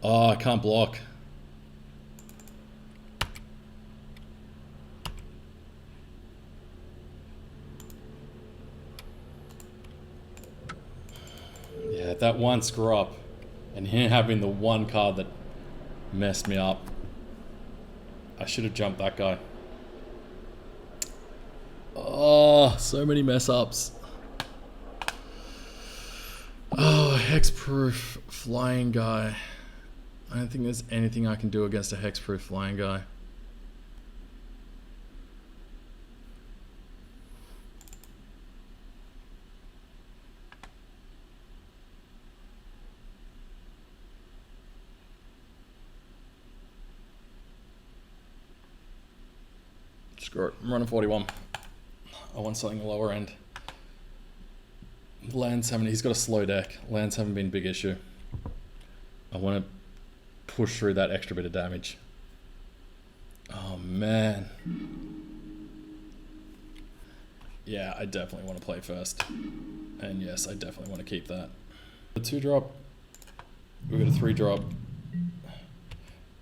Oh, I can't block. Yeah, that one screw up. And him having the one card that messed me up. I should have jumped that guy. Oh, so many mess ups. Oh, hexproof flying guy. I don't think there's anything I can do against a hexproof flying guy. Screw it, I'm running 41. I want something lower end. Lands haven't, he's got a slow deck. Lands haven't been a big issue. I want to push through that extra bit of damage. Oh man. Yeah, I definitely want to play first. And yes, I definitely want to keep that. The 2-drop, we've got a 3-drop.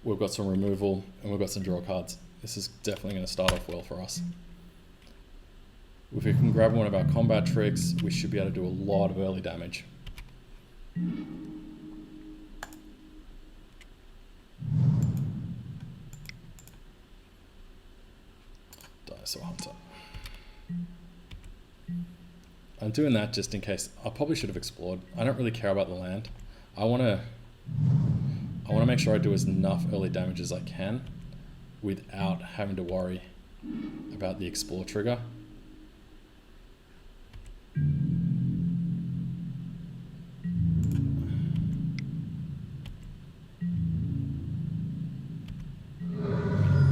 We've got some removal and we've got some draw cards. This is definitely going to start off well for us. If we can grab one of our combat tricks, we should be able to do a lot of early damage. Dinosaur Hunter. I'm doing that just in case. I probably should have explored. I don't really care about the land. I want to make sure I do as enough early damage as I can without having to worry about the explore trigger.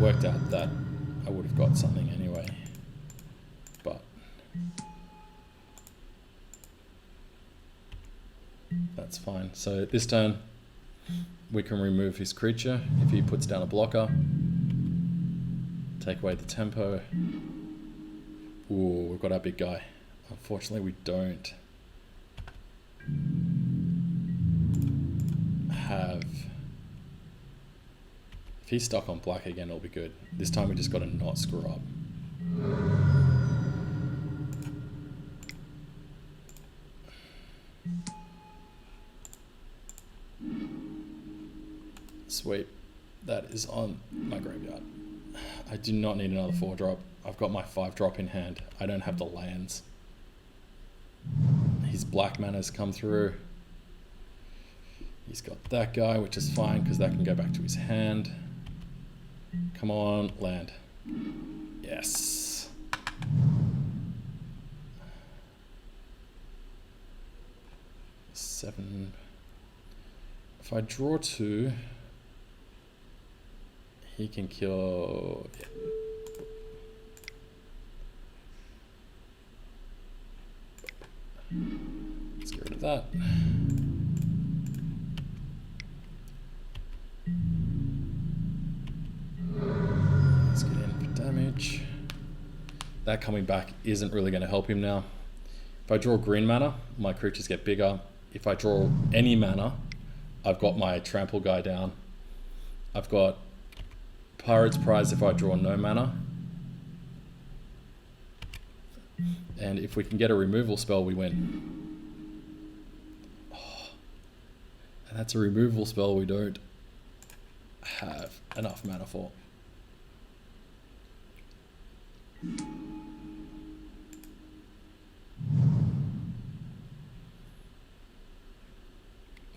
Worked out that I would have got something anyway, but that's fine. So this turn we can remove his creature if he puts down a blocker, take away the tempo. Ooh, we've got our big guy. Unfortunately we don't have. If he's stuck on black again, it'll be good. This time we just got to not screw up. Sweet. That is on my graveyard. I do not need another 4-drop. I've got my 5-drop in hand. I don't have the lands. His black mana's come through. He's got that guy, which is fine because that can go back to his hand. Come on, land. Yes. Seven. If I draw 2, he can kill. Yeah. Let's get rid of that. Let's get in for damage. That coming back isn't really going to help him now. If I draw green mana, my creatures get bigger. If I draw any mana, I've got my trample guy down. I've got Pirate's Prize if I draw no mana. And if we can get a removal spell, we win. Oh, and that's a removal spell we don't have enough mana for.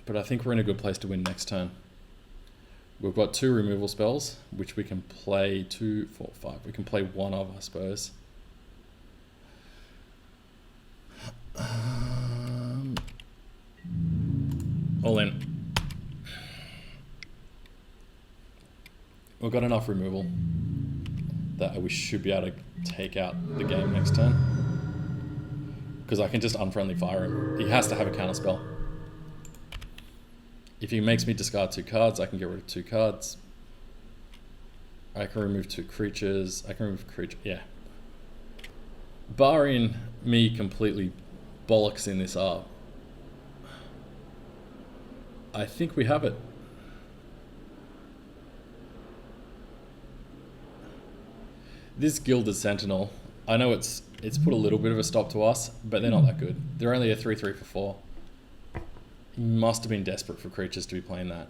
But I think we're in a good place to win next turn. We've got 2 removal spells, which we can play 2, 4, 5. We can play one of, I suppose. All in. We've got enough removal that we should be able to take out the game next turn. Because I can just unfriendly fire him. He has to have a counter spell. If he makes me discard 2 cards, I can get rid of 2 cards. I can remove 2 creatures. I can remove yeah. Barring me completely bollocksing this up, I think we have it. This Gilded Sentinel, I know it's put a little bit of a stop to us, but they're not that good. They're only a 3/3 for 4. He must have been desperate for creatures to be playing that.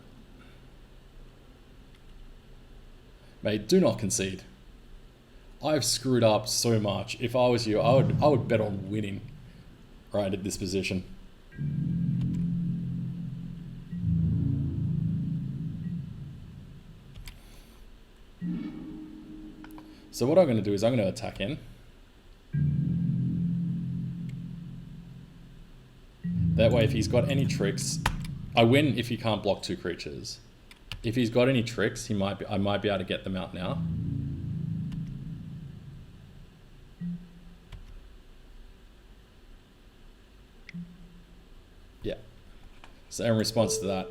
Mate, do not concede. I've screwed up so much. If I was you, I would bet on winning right at this position. So what I'm going to do is I'm going to attack in. That way, if he's got any tricks, I win if he can't block 2 creatures. If he's got any tricks, I might be able to get them out now. Yeah. So in response to that,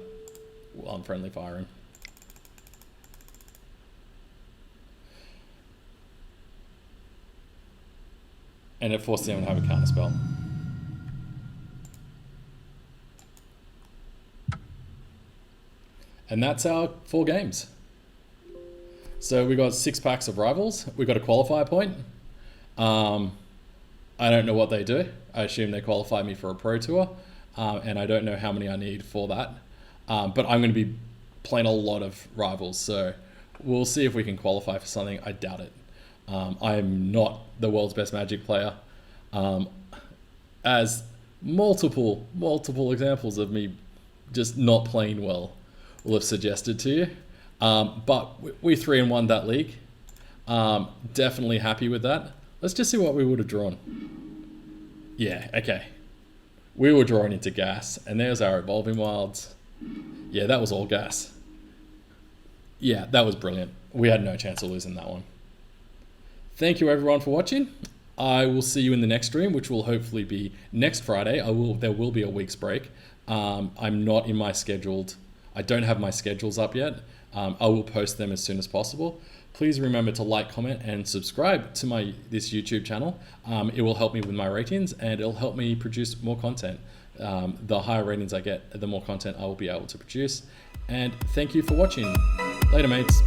well, I'm friendly firing. And it forces him to have a counter spell. And that's our 4 games. So we got 6 packs of Rivals. We got a qualifier point. I don't know what they do. I assume they qualify me for a Pro Tour. And I don't know how many I need for that. But I'm going to be playing a lot of Rivals. So we'll see if we can qualify for something. I doubt it. I'm not the world's best Magic player. As multiple examples of me just not playing well will have suggested to you. But we 3-1 that league. Definitely happy with that. Let's just see what we would have drawn. Yeah, okay. We were drawing into gas, and there's our Evolving Wilds. Yeah, that was all gas. Yeah, that was brilliant. We had no chance of losing that one. Thank you everyone for watching. I will see you in the next stream, which will hopefully be next Friday. There will be a week's break. I'm not in my scheduled. I don't have my schedules up yet. I will post them as soon as possible. Please remember to like, comment, and subscribe to this YouTube channel. It will help me with my ratings, and it'll help me produce more content. The higher ratings I get, the more content I will be able to produce. And thank you for watching. Later, mates.